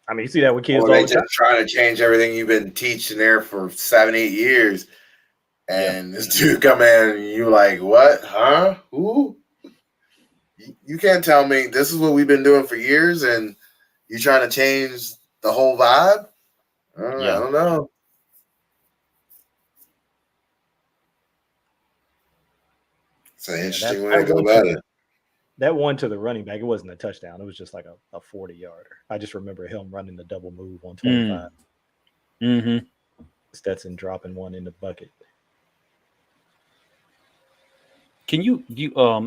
I mean, you see that with kids all the time. Just trying to change everything you've been teaching there for 7-8 years. And this dude come in and you like, what? Huh? Who? You can't tell me this is what we've been doing for years and you trying to change the whole vibe? I don't know. It's an interesting way to go about it. That one to the running back, it wasn't a touchdown. It was just like a 40-yarder. I just remember him running the double move on 25. Mm-hmm. Stetson dropping one in the bucket. Can you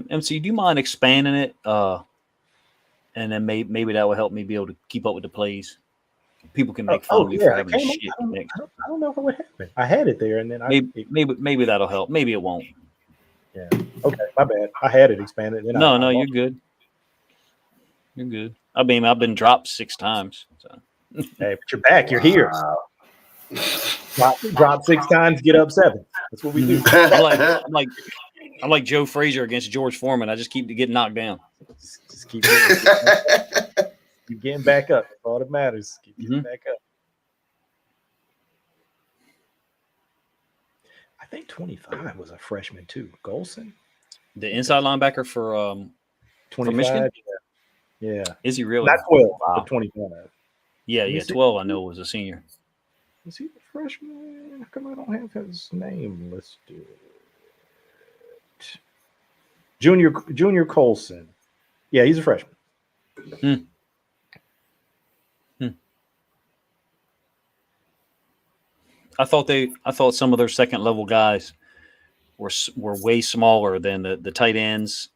MC, do you mind expanding it? And then maybe that will help me be able to keep up with the plays. People can make fun of me for having shit. I don't know what happened. I had it there, and then maybe that'll help. Maybe it won't. Yeah. Okay, my bad. I had it expanded. No, you're good. You're good. I mean, I've been dropped 6 times. So. Hey, but you're back. You're here. Drop 6 times, get up 7. That's what we do. I'm like Joe Frazier against George Foreman. I just keep getting knocked down. Just keep getting back up. That's all that matters. Keep getting back up. I think 25 was a freshman too. Golson, the inside linebacker for 25. For Michigan. Yeah. Is he really? Not 12, but 25. Yeah. 12. I know was a senior. Is he the freshman? How come I don't have his name listed? Junior Colson. Yeah, he's a freshman. I thought some of their second level guys were way smaller than the tight ends,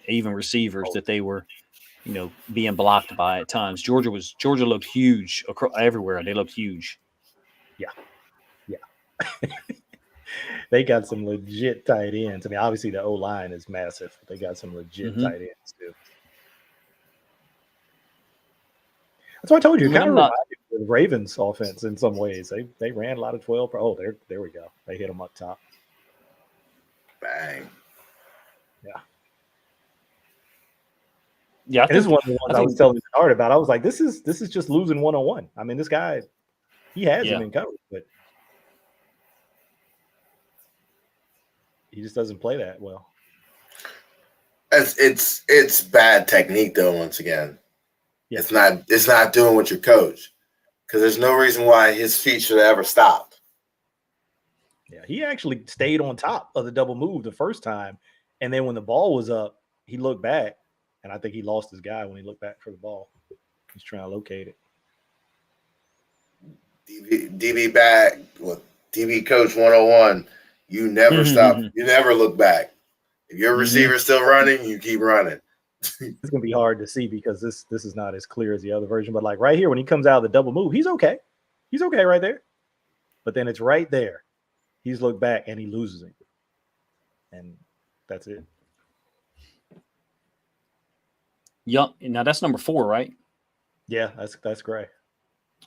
even receivers that they were, being blocked by at times. Georgia looked huge everywhere. They looked huge. Yeah. They got some legit tight ends. I mean, obviously the O-line is massive. But they got some legit tight ends too. That's why I told you. It kind of reminded me of the Ravens offense in some ways. They ran a lot of 12. Oh, there we go. They hit them up top. Bang. Yeah. This is one of the ones I was telling Art about. I was like, this is just losing 1-on-1. I mean, this guy, he has him in coverage, but he just doesn't play that well. It's bad technique though. Once again, yes. It's not doing what your coach, because there's no reason why his feet should ever stop. Yeah, he actually stayed on top of the double move the first time, and then when the ball was up, he looked back, and I think he lost his guy when he looked back for the ball. He's trying to locate it. DB back. Well, DB coach 101. You never stop. You never look back. If your receiver's still running, you keep running. It's gonna be hard to see because this is not as clear as the other version. But like right here, when he comes out of the double move, he's okay. He's okay right there. But then it's right there. He's looked back and he loses it. And that's it. Yeah. Now that's number 4, right? Yeah, that's great.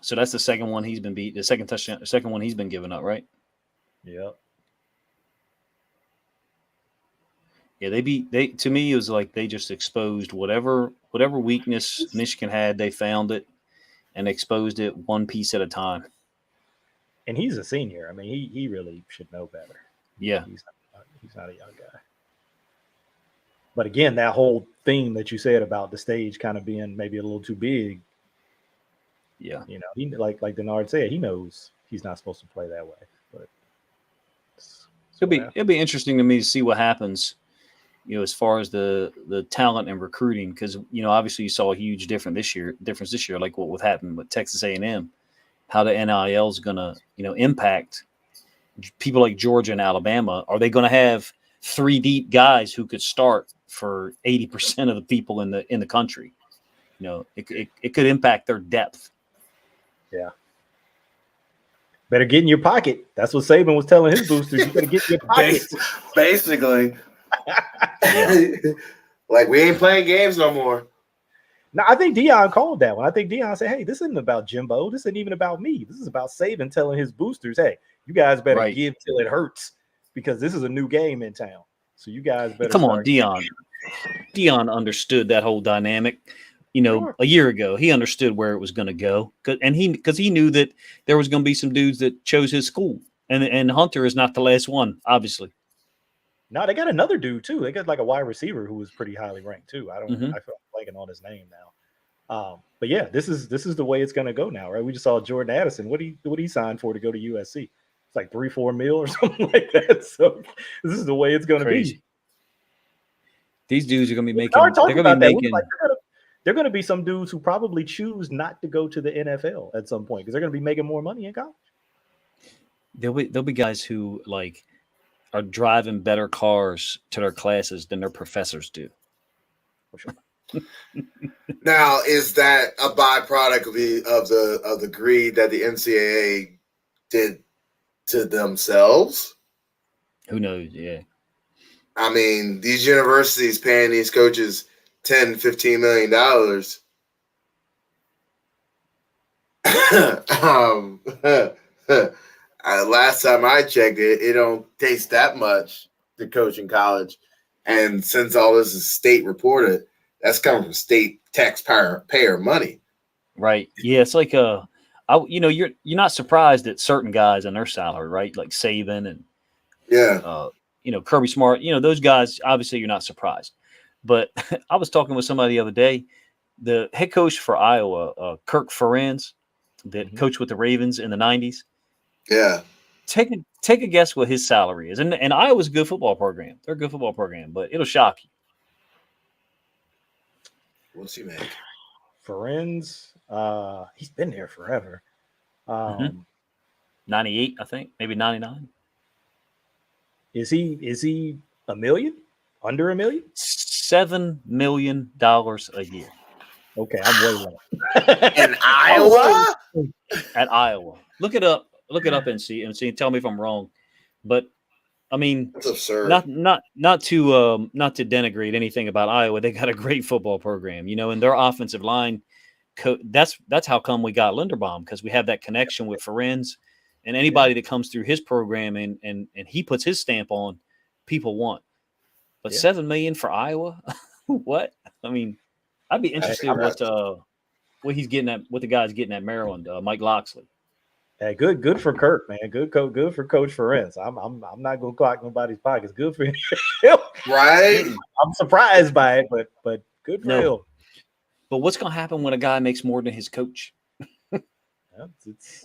So that's the second one he's been beat. The second touchdown, the second one he's been giving up, right? Yep. Yeah, to me it was like they just exposed whatever weakness Michigan had, they found it and exposed it one piece at a time. And he's a senior. I mean, he really should know better. Yeah. He's not a young guy. But again, that whole thing that you said about the stage kind of being maybe a little too big. Yeah. You know, he like Denard said, he knows he's not supposed to play that way. But it'll be interesting to me to see what happens, you know, as far as the talent and recruiting, because, you know, obviously you saw a huge difference this year, like what would happen with Texas A&M, how the NIL is going to, you know, impact people like Georgia and Alabama. Are they going to have 3 deep guys who could start for 80% of the people in the country? You know, it could impact their depth. Yeah. Better get in your pocket. That's what Saban was telling his boosters. You got to get in your pocket. Basically. Like, we ain't playing games no more. Now, I think Deion called that one. I think Deion said, hey, this isn't about Jimbo. This isn't even about me. This is about Saban telling his boosters, hey, you guys better give till it hurts because this is a new game in town. So you guys better come on, Deion. Deion understood that whole dynamic. You know, a year ago, he understood where it was going to go, because he knew that there was going to be some dudes that chose his school, and Hunter is not the last one, obviously. No, they got another dude too. They got like a wide receiver who was pretty highly ranked too. I feel like blanking on his name now. But yeah, this is the way it's going to go now, right? We just saw Jordan Addison. What he signed for to go to USC? It's like $3-4 million or something like that. So this is the way it's going to be. These dudes are going to be making. They're going to be making. They're going to be some dudes who probably choose not to go to the NFL at some point because they're going to be making more money in college. There'll be guys who like are driving better cars to their classes than their professors do. For sure. Now, is that a byproduct of the greed that the NCAA did to themselves? Who knows? Yeah. I mean, these universities paying these coaches $10-15 million. Last time I checked it don't taste that much to coach in college. And since all this is state reported, that's coming from state taxpayer money. Right. Yeah. It's like you're not surprised at certain guys and their salary, right? Like Saban and Kirby Smart. You know, those guys. Obviously, you're not surprised. But I was talking with somebody the other day. The head coach for Iowa, Kirk Ferentz, that coached with the Ravens in the 90s. Yeah. Take a guess what his salary is. And Iowa's a good football program. They're a good football program, but it'll shock you. What's he make? Ferentz, he's been there forever. 98, I think, maybe 99. Is he $1 million? Under $1 million? $7 million a year. Okay, I'm way low. In Iowa? At Iowa. Look it up and see. Tell me if I'm wrong. But I mean, that's absurd. Not to denigrate anything about Iowa. They got a great football program, you know, and their offensive line. That's how come we got Linderbaum, because we have that connection with Ferentz, and anybody that comes through his program and he puts his stamp on, people want. But $7 million for Iowa, what? I mean, I'd be interested in what he's getting at, what the guy's getting at Maryland, Mike Loxley. Hey, good for Kirk, man. Good for Coach Ferentz. I'm not gonna clock nobody's pockets. Good for him. Right? I'm surprised by it, but good for him. But what's gonna happen when a guy makes more than his coach? It's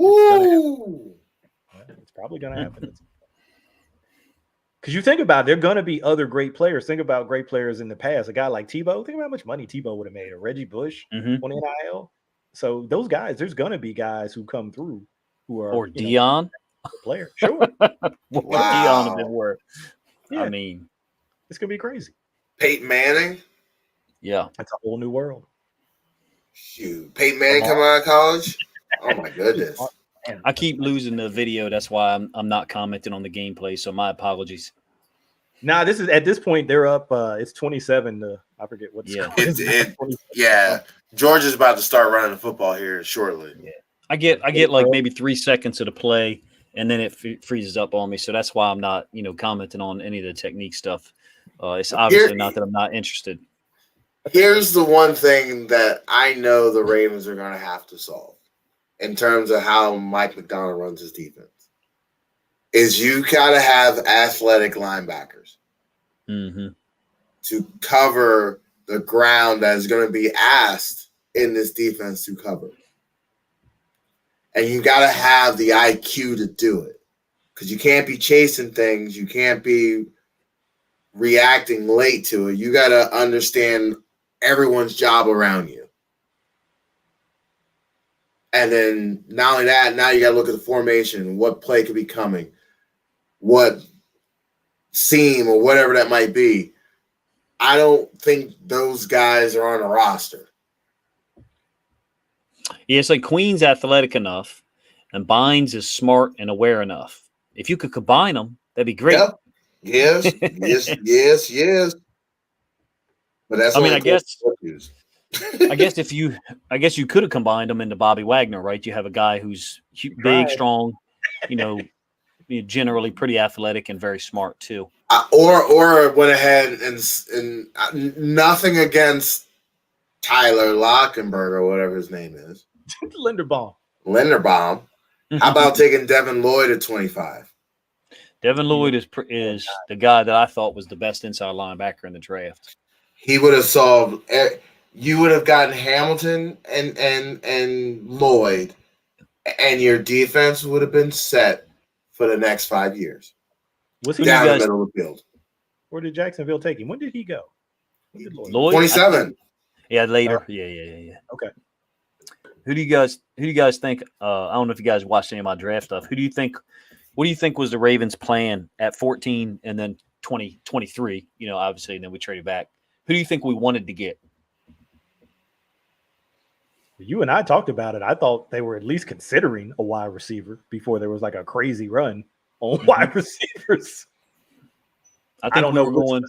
probably gonna happen. Because you think about it, there are going to be other great players. Think about great players in the past. A guy like Tebow. Think about how much money Tebow would have made. Or Reggie Bush on NIL. So those guys, there's gonna be guys who come through who are or Dion player. Sure. What would Dion have been worth? Yeah. I mean, it's gonna be crazy. Peyton Manning. Yeah, that's a whole new world. Shoot, Peyton Manning coming out of college. Oh my goodness. I keep losing the video. That's why I'm not commenting on the gameplay. So my apologies. Nah, this is at this point they're up. It's 27 to I forget what. Yeah, yeah. Georgia's about to start running the football here shortly. Yeah, I get like maybe 3 seconds of the play, and then it freezes up on me. So that's why I'm not commenting on any of the technique stuff. It's obviously not that I'm not interested. Here's the one thing that I know the Ravens are going to have to solve in terms of how Mike McDonald runs his defense is you got to have athletic linebackers to cover the ground that is going to be asked in this defense to cover. And you got to have the IQ to do it because you can't be chasing things. You can't be reacting late to it. You got to understand everyone's job around you. And then not only that, now you got to look at the formation, what play could be coming, what seam or whatever that might be. I don't think those guys are on a roster. Yeah, it's like Queen's athletic enough and Bynes is smart and aware enough. If you could combine them, that'd be great. Yep. Yes. But that's I guess you could have combined them into Bobby Wagner, right? You have a guy who's big, strong, generally pretty athletic and very smart too. Or went ahead and nothing against Tyler Lockenberg or whatever his name is. Linderbaum. How about taking Devin Lloyd at 25? Devin Lloyd is the guy that I thought was the best inside linebacker in the draft. He would have solved. You would have gotten Hamilton and Lloyd, and your defense would have been set for the next 5 years. Was he down the middle of the field? Where did Jacksonville take him? When did he go? Lloyd? 27. Yeah, later. Yeah. Okay. Who do you guys think? I don't know if you guys watched any of my draft stuff. What do you think was the Ravens' plan at 14 and then 23? Obviously, and then we traded back. Who do you think we wanted to get? You and I talked about it. I thought they were at least considering a wide receiver before there was like a crazy run on wide receivers. I think we were going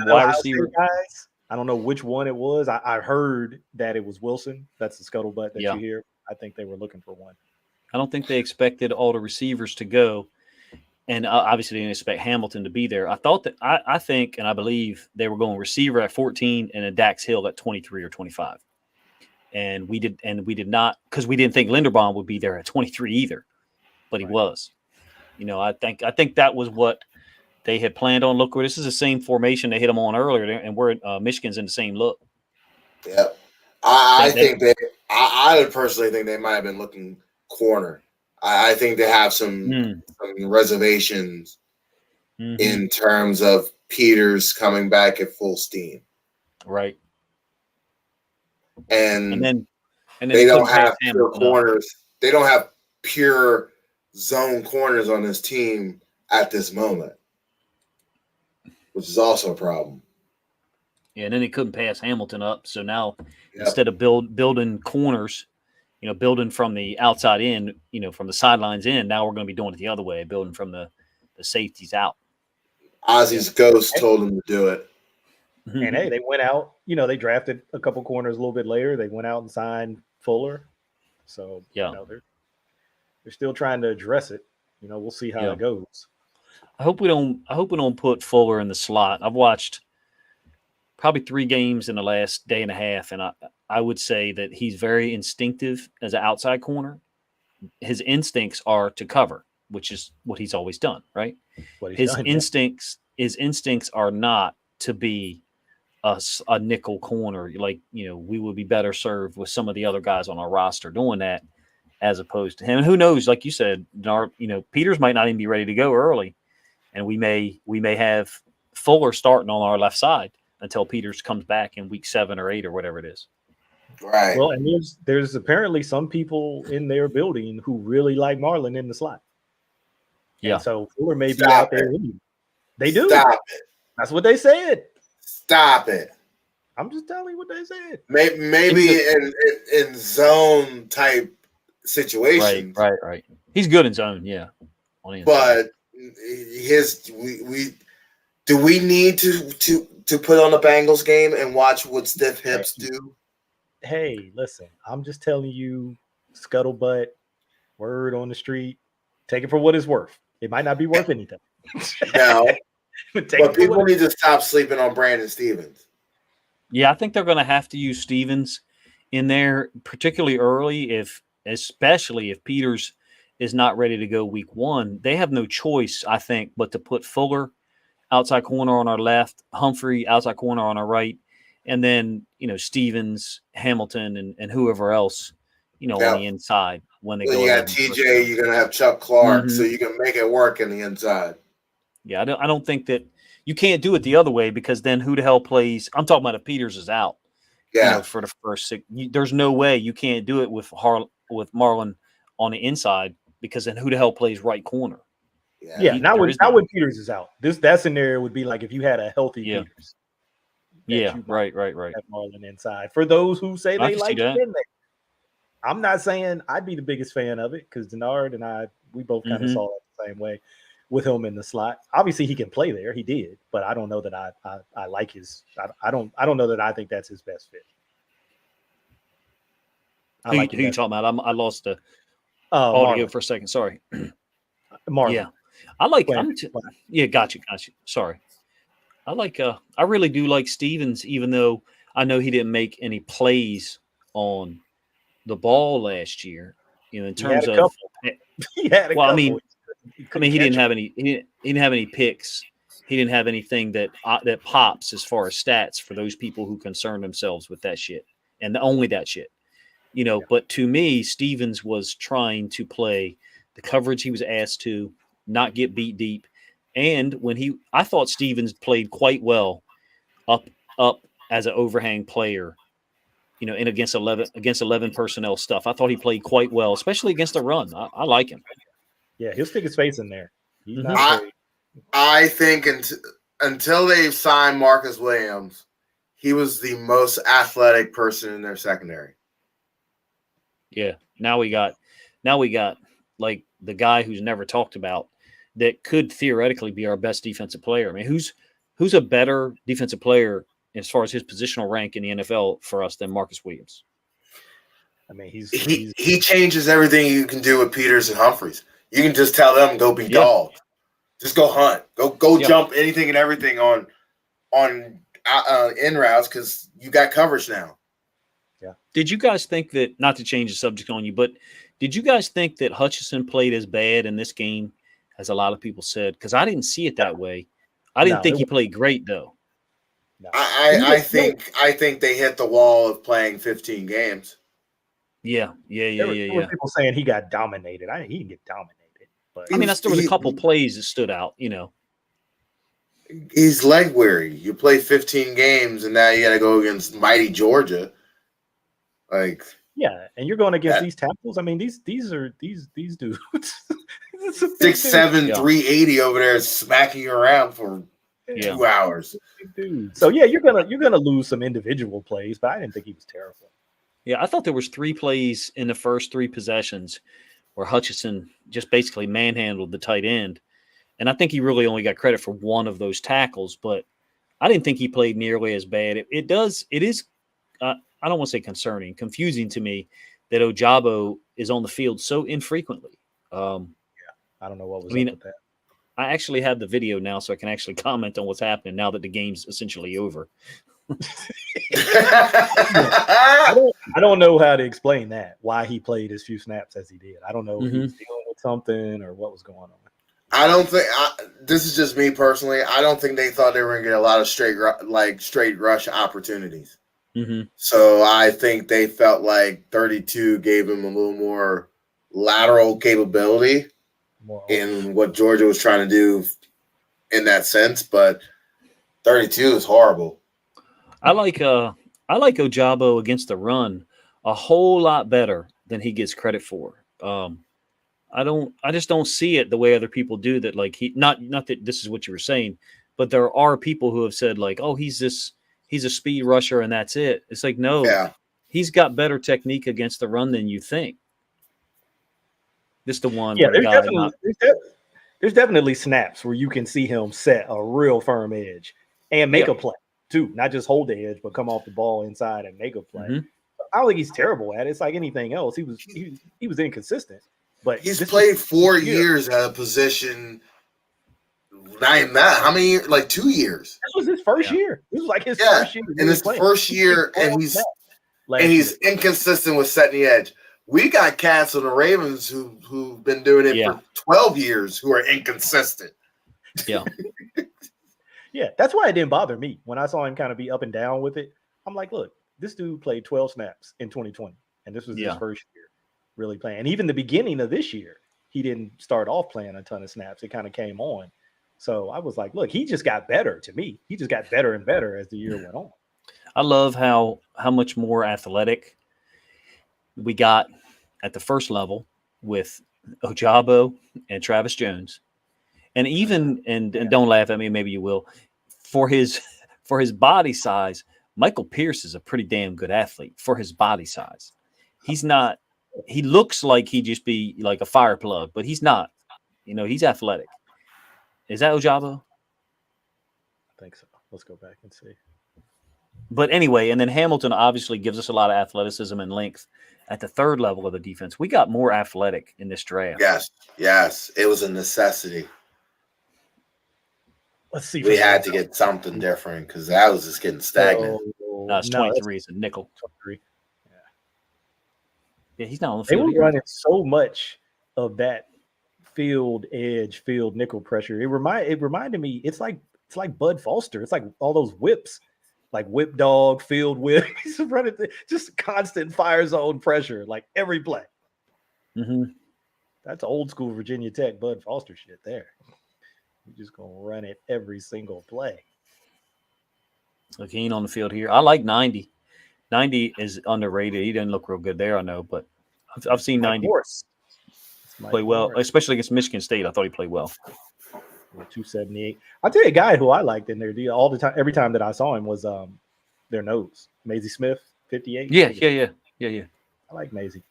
wide receiver. Guys. I don't know which one it was. I heard that it was Wilson. That's the scuttlebutt that you hear. I think they were looking for one. I don't think they expected all the receivers to go. And obviously, they didn't expect Hamilton to be there. I thought that I think and I believe they were going receiver at 14 and a Dax Hill at 23 or 25. And we did not because we didn't think Linderbaum would be there at 23 either, but he was. I think that was what they had planned on. Look, this is the same formation they hit them on earlier, and we're Michigan's in the same look. Yep, I would personally think they might have been looking corner. I think they have some reservations in terms of Peters coming back at full steam. Right. And then they don't have pure corners. They don't have pure zone corners on this team at this moment, which is also a problem. Yeah, and then they couldn't pass Hamilton up. So now instead of building corners, building from the outside in, from the sidelines in, now we're going to be doing it the other way, building from the safeties out. Ozzy's ghost told him to do it. And hey, they went out, they drafted a couple corners a little bit later. They went out and signed Fuller. So, they're still trying to address it. We'll see how it goes. I hope we don't put Fuller in the slot. I've watched probably 3 games in the last day and a half, and I would say that he's very instinctive as an outside corner. His instincts are to cover, which is what he's always done, right? His instincts are not to be a nickel corner. Like, we would be better served with some of the other guys on our roster doing that as opposed to him. And who knows, like you said, Peters might not even be ready to go early. And we may have Fuller starting on our left side until Peters comes back in week 7 or 8 or whatever it is. Right. Well, and there's apparently some people in their building who really like Marlon in the slot. Yeah. And so Fuller may be out there. They do. Stop it. That's what they said. Stop it. I'm just telling you what they said. Maybe in zone type situations. Right. He's good in zone, yeah. But do we need to put on a Bengals game and watch what stiff hips do? Hey, listen, I'm just telling you, scuttlebutt, word on the street. Take it for what it's worth. It might not be worth anything. No. But people need to stop sleeping on Brandon Stevens. Yeah, I think they're going to have to use Stevens in there, particularly early, especially if Peters is not ready to go week 1. They have no choice, I think, but to put Fuller outside corner on our left, Humphrey outside corner on our right, and then, Stevens, Hamilton, and whoever else, on the inside when they go. You got TJ, you're going to have Chuck Clark, so you can make it work in the inside. Yeah, I don't think that you can't do it the other way, because then who the hell plays? I'm talking about if Peters is out. Yeah. For the first 6. There's no way you can't do it with Marlon on the inside, because then who the hell plays right corner? Yeah, not when Peters is out. That scenario would be like if you had a healthy Peters. Yeah, right. Have Marlon inside. For those who say they like it in there. I'm not saying I'd be the biggest fan of it, because Denard and we both kind of saw it the same way with him in the slot. Obviously, he can play there. He did, but I don't know that I like his. I don't know that I think that's his best fit. Who you talking about? I lost the audio for a second. Sorry. Marlon. Yeah, I like. Got you. Sorry. I really do like Stevens, even though I know he didn't make any plays on the ball last year. In terms of, he had a couple. I mean, he didn't have any. He didn't have any picks. He didn't have anything that pops as far as stats for those people who concern themselves with that shit, and only that shit. But to me, Stevens was trying to play the coverage he was asked to, not get beat deep. And I thought Stevens played quite well up as an overhang player, and against 11 personnel stuff. I thought he played quite well, especially against the run. I like him. Yeah, he'll stick his face in there. He's not I think until they signed Marcus Williams, he was the most athletic person in their secondary. Yeah. Now we got like the guy who's never talked about that could theoretically be our best defensive player. I mean, who's a better defensive player as far as his positional rank in the NFL for us than Marcus Williams? I mean, he changes everything you can do with Peters and Humphreys. You can just tell them go be dog, just go hunt, go jump anything and everything on in routes, because you got coverage now. Yeah. Did you guys think that, not to change the subject on you, but did you guys think that Hutchinson played as bad in this game as a lot of people said? Because I didn't see it that way. I didn't think he played great though. No. I think they hit the wall of playing 15 games. Yeah. There were people saying he got dominated. He didn't get dominated. But I mean, there was a couple plays that stood out, He's leg weary. You play 15 games, and now you got to go against mighty Georgia. And you're going against these tackles. I mean, these dudes. 6'7", 380 over there smacking you around for 2 hours. So you're gonna lose some individual plays, but I didn't think he was terrible. Yeah, I thought there was 3 plays in the first 3 possessions where Hutchinson just basically manhandled the tight end. And I think he really only got credit for one of those tackles, but I didn't think he played nearly as bad. It is, I don't want to say concerning, confusing to me that Ojabo is on the field so infrequently. I don't know what was up with that. I actually have the video now, so I can actually comment on what's happening now that the game's essentially over. I don't know how to explain that, why he played as few snaps as he did. I don't know if he was dealing with something or what was going on. I don't think this is just me personally. I don't think they thought they were going to get a lot of straight rush opportunities. So I think they felt like 32 gave him a little more lateral capability in what Georgia was trying to do in that sense. But 32 is horrible. I like I like Ojabo against the run a whole lot better than he gets credit for. I just don't see it the way other people do. That like not that this is what you were saying, but there are people who have said like, oh, he's a speed rusher and that's it. It's like, no, he's got better technique against the run than you think. This the one where there's definitely snaps where you can see him set a real firm edge and make a play too, not just hold the edge, but come off the ball inside and make a play. Mm-hmm. I don't think he's terrible at it. It's like anything else. He was inconsistent, but he's played 4 years at a position. Not even that. How many years? Like 2 years. This was his first year. This was like his first year. And his first year, and he's inconsistent with setting the edge. We got cats on the Ravens who've been doing it for 12 years who are inconsistent. Yeah. Yeah, that's why it didn't bother me when I saw him kind of be up and down with it. I'm like, look, this dude played 12 snaps in 2020, and this was his first year really playing. And even the beginning of this year, he didn't start off playing a ton of snaps. It kind of came on. So I was like, look, he just got better to me. He just got better and better as the year went on. I love how much more athletic we got at the first level with Ojabo and Travis Jones. And even and don't laugh at me, maybe you will. For his body size, Michael Pierce is a pretty damn good athlete for his body size. He's not. He looks like he'd just be like a fire plug, but he's not. He's athletic. Is that Ojabo? I think so. Let's go back and see. But anyway, and then Hamilton obviously gives us a lot of athleticism and length at the third level of the defense. We got more athletic in this draft. Yes. It was a necessity. Let's see. We had to get something different because that was just getting stagnant. It's 23. It's a nickel. 23. Yeah, he's not on the field. They were running so much of that field nickel pressure. It reminded me. It's like Bud Foster. It's like all those whips, like whip dog, field whip. He's running just constant fire zone pressure, like every play. Mm-hmm. That's old school Virginia Tech Bud Foster shit there. You're just gonna run it every single play. Look, he ain't on the field here. I like 90. 90 is underrated. He didn't look real good there, I know, but I've seen 90 play well, especially against Michigan State. I thought he played well. 278. I'll tell you a guy who I liked in there all the time. Every time that I saw him was their nose, Maisie Smith, 58. Yeah. I like Maisie.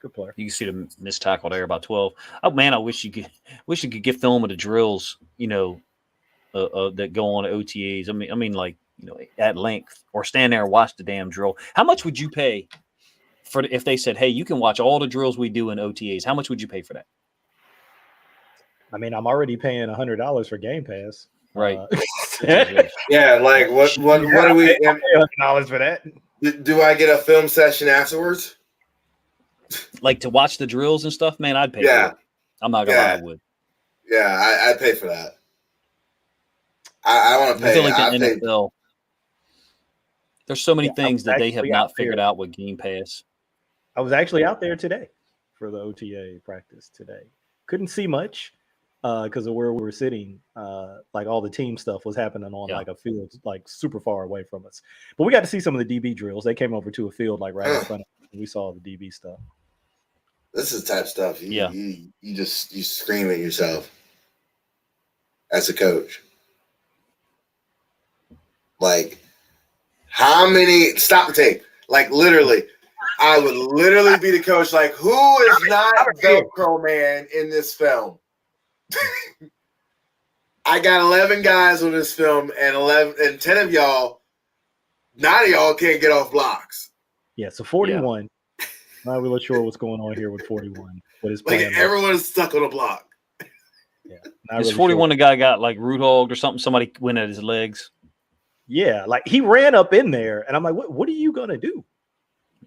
Good player. You can see the missed tackle there, about 12. Oh man, I wish you could get film of the drills, that go on to OTAs. I mean, like, at length, or stand there and watch the damn drill. How much would you pay for if they said, "Hey, you can watch all the drills we do in OTAs"? How much would you pay for that? I mean, I'm already paying $100 for Game Pass. Right. Yeah, like what do we pay $100 for that? Do I get a film session afterwards? Like to watch the drills and stuff, man, I'd pay for it. I'm not gonna lie, I would. Yeah, I'd pay for that. I want to pay. I feel like the NFL. There's so many things that they have not figured out with Game Pass. I was actually out there today for the OTA practice today. Couldn't see much because of where we were sitting. Like all the team stuff was happening on like a field like super far away from us. But we got to see some of the DB drills. They came over to a field like right in front of us, and we saw the DB stuff. This is the type of stuff you scream at yourself as a coach. Like, how many stop the tape? Like, literally, I would literally be the coach. Like, who is not Velcro Man in this film? I got 11 guys on this film, and 10 of y'all, 9 of y'all can't get off blocks. Yeah, so 41. Yeah. Not really sure what's going on here with 41. What is like everyone's stuck on a block. Yeah, is really 41 the guy got like root hogged or something? Somebody went at his legs. Yeah, like he ran up in there, and I'm like, "What are you gonna do?"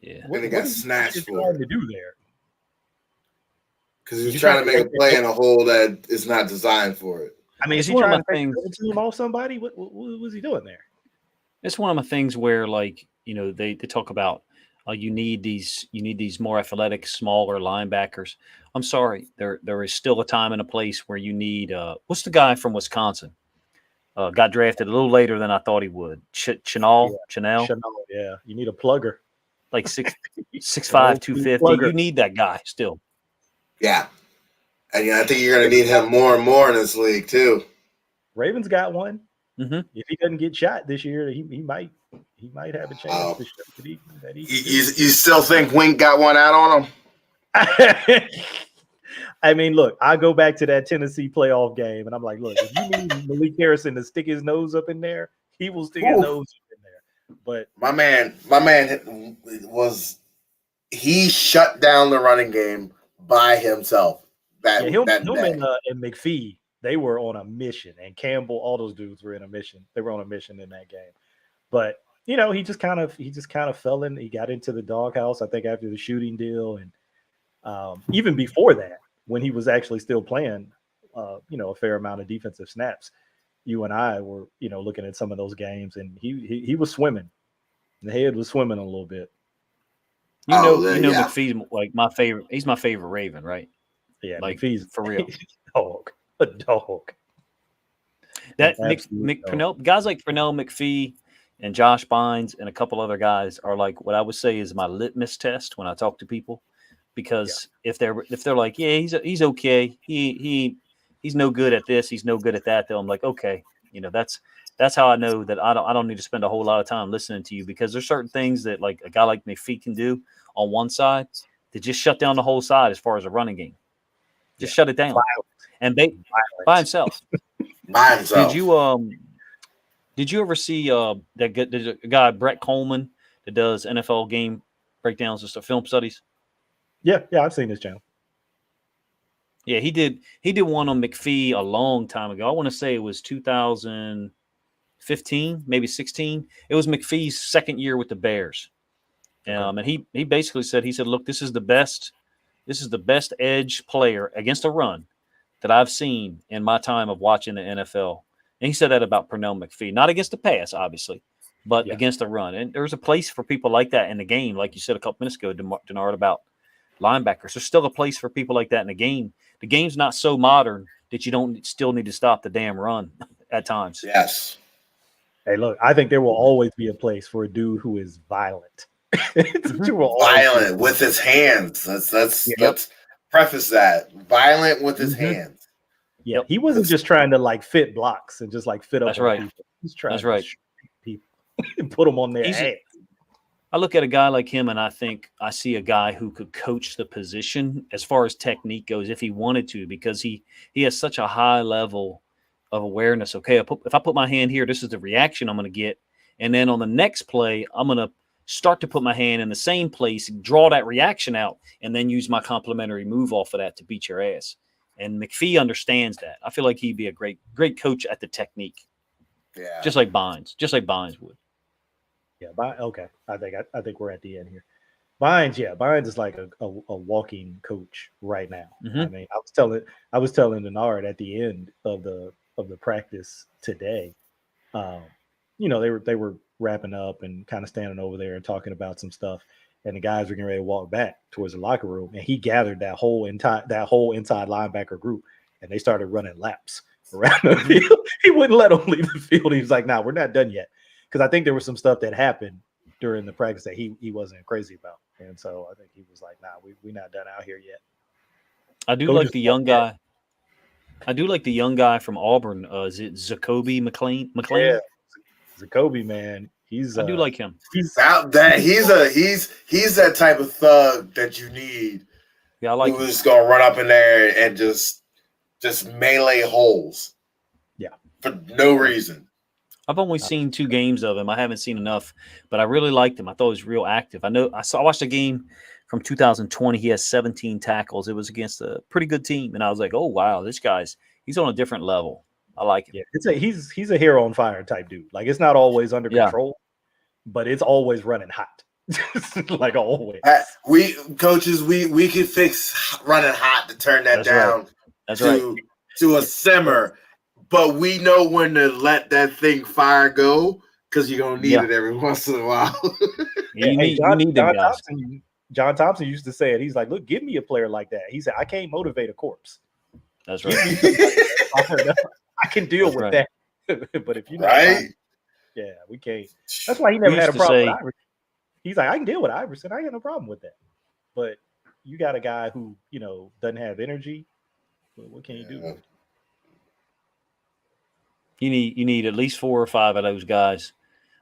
Yeah, and he got snatched for trying to do there because he's trying to make a play in a hole that is not designed for it. I mean, is he trying to take the team off somebody? What was he doing there? It's one of my things where, like, they talk about you need these more athletic, smaller linebackers. I'm sorry, there is still a time and a place where you need what's the guy from Wisconsin? Got drafted a little later than I thought he would. Chanel. Yeah, you need a plugger. Like 6'5", 250. You need that guy still. Yeah. And I think you're going to need him more and more in this league, too. Ravens got one. Mm-hmm. If he doesn't get shot this year, he might have a chance to show that he you still think Wink got one out on him? I mean, look, I go back to that Tennessee playoff game, and I'm like, look, if you need Malik Harrison to stick his nose up in there, he will stick his nose up in there. But my man he shut down the running game by himself. Him and McPhee, they were on a mission, and Campbell, all those dudes were in a mission. They were on a mission in that game. But he just kind of fell in. He got into the doghouse, I think, after the shooting deal, and even before that, when he was actually still playing, a fair amount of defensive snaps. You and I were, looking at some of those games, and he was swimming. The head was swimming a little bit. McPhee's like my favorite. He's my favorite Raven, right? Yeah, like McPhee's for real. A dog. That guys like Pernell McPhee and Josh Bynes and a couple other guys are like what I would say is my litmus test when I talk to people. Because if they're like, yeah, he's okay, he's no good at this, he's no good at that, though, I'm like, okay, that's how I know that I don't need to spend a whole lot of time listening to you, because there's certain things that like a guy like McPhee can do on one side to just shut down the whole side as far as a running game, just shut it down and by himself. By himself. Did you ever see there's a guy Brett Coleman that does NFL game breakdowns and stuff, film studies? Yeah, I've seen this channel. Yeah, he did one on McPhee a long time ago. I want to say it was 2015, maybe 16. It was McPhee's second year with the Bears. And he basically said, look, this is the best edge player against a run that I've seen in my time of watching the NFL. And he said that about Pernell McPhee, not against the pass, obviously, but against the run. And there's a place for people like that in the game, like you said a couple minutes ago, Denard, about linebackers. There's still a place for people like that in the game. The game's not so modern that you don't still need to stop the damn run at times. Yes. Hey, look, I think there will always be a place for a dude who is violent. Violent with his hands. Let's preface that. Violent with his hands. Yeah, he wasn't just trying to like fit blocks and just like fit up. That's right. People. He's trying to people and put them on their ass. I look at a guy like him and I think I see a guy who could coach the position as far as technique goes if he wanted to, because he has such a high level of awareness. Okay, if I put my hand here, this is the reaction I'm going to get. And then on the next play, I'm going to start to put my hand in the same place, draw that reaction out, and then use my complementary move off of that to beat your ass. And McPhee understands that. I feel like he'd be a great coach at the technique. Yeah. Just like Bynes would. Yeah, okay. I think we're at the end here. Bynes is like a walking coach right now. Mm-hmm. I mean, I was telling Denard at the end of the practice today. They were wrapping up and kind of standing over there and talking about some stuff, and the guys were getting ready to walk back towards the locker room, and he gathered that whole inside linebacker group, and they started running laps around the field. He wouldn't let them leave the field. He was like, "Nah, we're not done yet." Because I think there was some stuff that happened during the practice that he wasn't crazy about. And so I think he was like, nah, we're not done out here yet. I do like the young guy. I do like the young guy from Auburn. Is it Zacoby McLean? Yeah, Zacoby, man. I do like him. He's that type of thug that you need. Yeah, I like him. Who's just gonna run up in there and just melee holes. Yeah. For no reason. I've only seen 2 games of him. I haven't seen enough, but I really liked him. I thought he was real active. I watched a game from 2020. He has 17 tackles. It was against a pretty good team, and I was like, "Oh wow, he's on a different level." I like him. Yeah, he's a hair on fire type dude. Like, it's not always under control, but it's always running hot. Like always. We coaches, we could fix running hot to turn that down. Right. That's right. To a simmer. But we know when to let that thing fire go, because you're gonna need it every once in a while. John Thompson used to say it. He's like, "Look, give me a player like that." He said, "I can't motivate a corpse." That's right. I can deal with that. But if you're not right, yeah, we can't. That's why he never had a problem with Iverson. He's like, I can deal with Iverson. I got no problem with that. But you got a guy who, doesn't have energy. What can you do? You need at least 4 or 5 of those guys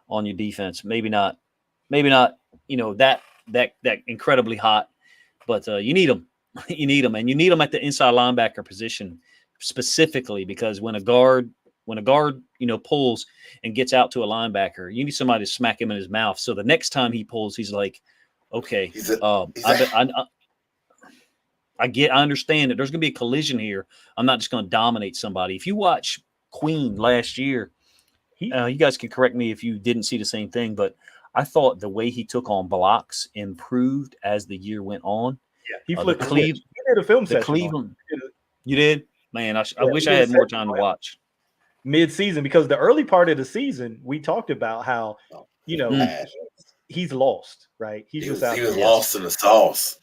on your defense. Maybe not, that incredibly hot, but you need them. You need them, and you need them at the inside linebacker position specifically, because when a guard pulls and gets out to a linebacker, you need somebody to smack him in his mouth. So the next time he pulls, he's like, okay, I understand that there's going to be a collision here. I'm not just going to dominate somebody. If you watch Queen last year, you guys can correct me if you didn't see the same thing, but I thought the way he took on blocks improved as the year went on. Yeah, he flipped the switch. He did a film session. Cleveland. You did? Man, I wish I had more time to watch. Mid-season, because the early part of the season, we talked about how, he's lost, right? He was lost in the sauce.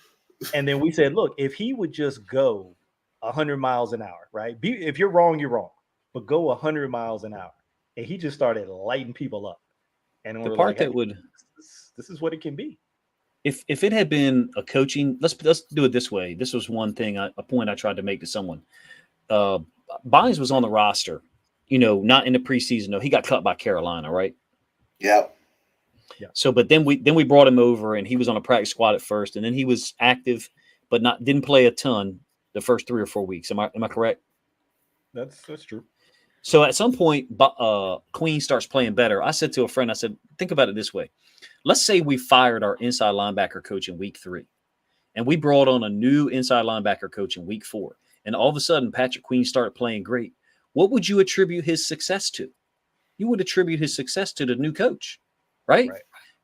And then we said, look, if he would just go 100 miles an hour, right? If you're wrong, you're wrong. But go 100 miles an hour. And he just started lighting people up. And the part that would... This is what it can be. If it had been a coaching, let's do it this way. This was one thing, a point I tried to make to someone. Bynes was on the roster, not in the preseason. No, he got cut by Carolina, right? Yep. Yeah. So, but then we brought him over, and he was on a practice squad at first, and then he was active, but didn't play a ton the first 3 or 4 weeks. Am I correct? That's true. So at some point, Queen starts playing better. I said to a friend, I said, think about it this way. Let's say we fired our inside linebacker coach in week 3, and we brought on a new inside linebacker coach in week 4, and all of a sudden Patrick Queen started playing great. What would you attribute his success to? You would attribute his success to the new coach, right?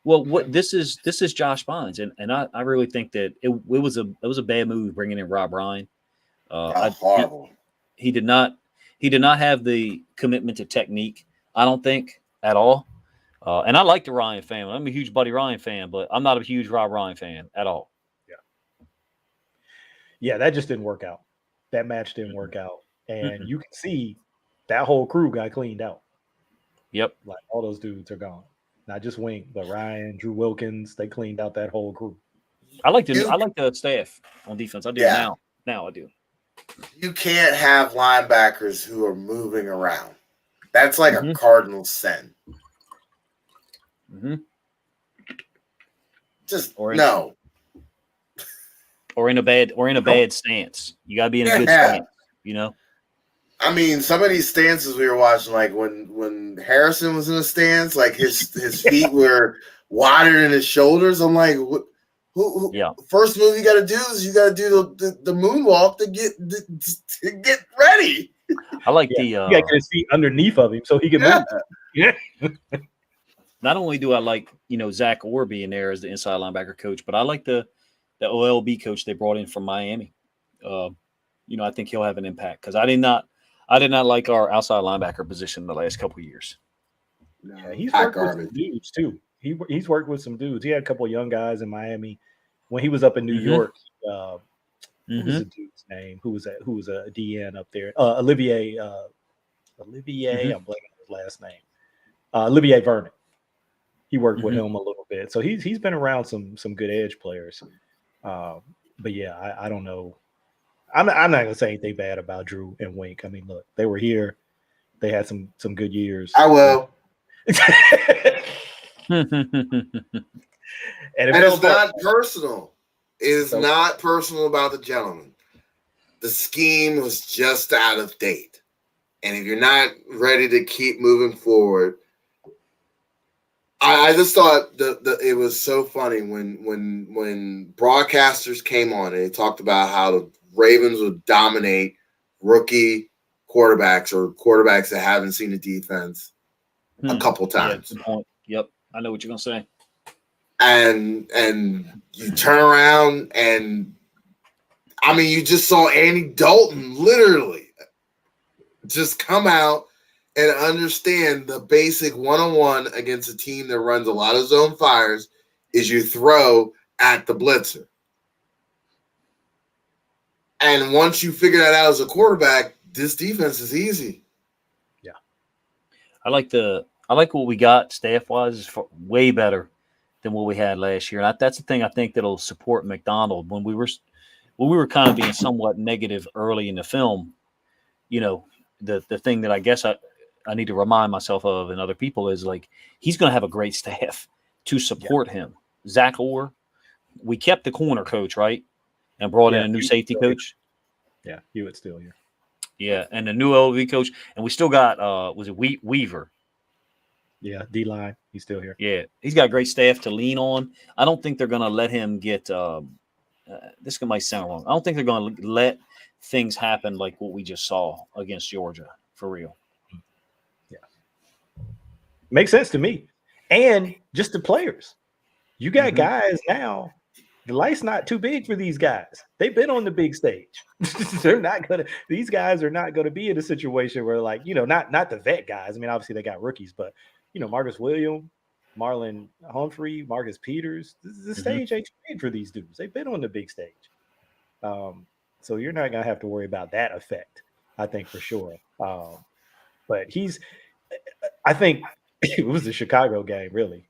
Well, this is Josh Bynes, and I really think that it was a bad move bringing in Rob Ryan. Horrible. He did not have the commitment to technique, I don't think, at all. And I like the Ryan family. I'm a huge Buddy Ryan fan, but I'm not a huge Rob Ryan fan at all. Yeah, that just didn't work out. That match didn't work out. And you can see that whole crew got cleaned out. Yep. Like all those dudes are gone. Not just Wink, but Ryan, Drew Wilkins, they cleaned out that whole crew. I like the staff on defense. I do now. Now I do. You can't have linebackers who are moving around. That's like a cardinal sin. Mm-hmm. No. Or in a bad stance. You gotta be in a good stance, I mean, some of these stances we were watching, like when Harrison was in a stance, like his feet were wider than his shoulders. I'm like, who first move you got to do is you got to do the moonwalk to get ready. I like you got to get his feet underneath of him so he can move. Yeah. Not only do I like Zach Orr being there as the inside linebacker coach, but I like the OLB coach they brought in from Miami. I think he'll have an impact, because I did not like our outside linebacker position the last couple of years. Yeah, he's worked with some dudes too. He's worked with some dudes. He had a couple of young guys in Miami when he was up in New York. What was the dude's name? Who was a DN up there? Olivier. I'm blanking on his last name. Olivier Vernon. He worked with him a little bit, so he's been around some good edge players. But yeah, I don't know. I'm not gonna say anything bad about Drew and Wink. I mean, look, they were here. They had some good years. I will. and it's not personal. It is not personal about the gentleman. The scheme was just out of date. And if you're not ready to keep moving forward, I just thought it was so funny when broadcasters came on and they talked about how the Ravens would dominate rookie quarterbacks or quarterbacks that haven't seen the defense a couple times. Yep, I know what you're gonna say. And you turn around and I mean, you just saw Andy Dalton literally just come out and understand the basic one-on-one against a team that runs a lot of zone fires is you throw at the blitzer. And once you figure that out as a quarterback, this defense is easy. Yeah. I like what we got staff wise is way better than what we had last year. And that's the thing I think that'll support McDonald when we were kind of being somewhat negative early in the film. You know, the thing that I guess I need to remind myself of and other people is like he's going to have a great staff to support him. Zach Orr, we kept the corner coach, right, and brought in a new safety coach. Yeah, Hewitt's still here. Yeah, and the new LV coach, and we still got was it Weaver? Yeah, D-line, he's still here. Yeah, he's got great staff to lean on. I don't think they're going to let him get. This might sound wrong. I don't think they're going to let things happen like what we just saw against Georgia for real. Yeah, makes sense to me. And just the players, you got guys now. The light's not too big for these guys. They've been on the big stage. These guys are not gonna be in a situation where, like, not the vet guys. I mean, obviously they got rookies, but Marcus Williams, Marlon Humphrey, Marcus Peters. The stage ain't too big for these dudes. They've been on the big stage. So you're not gonna have to worry about that effect, I think, for sure. But I think it was the Chicago game, really.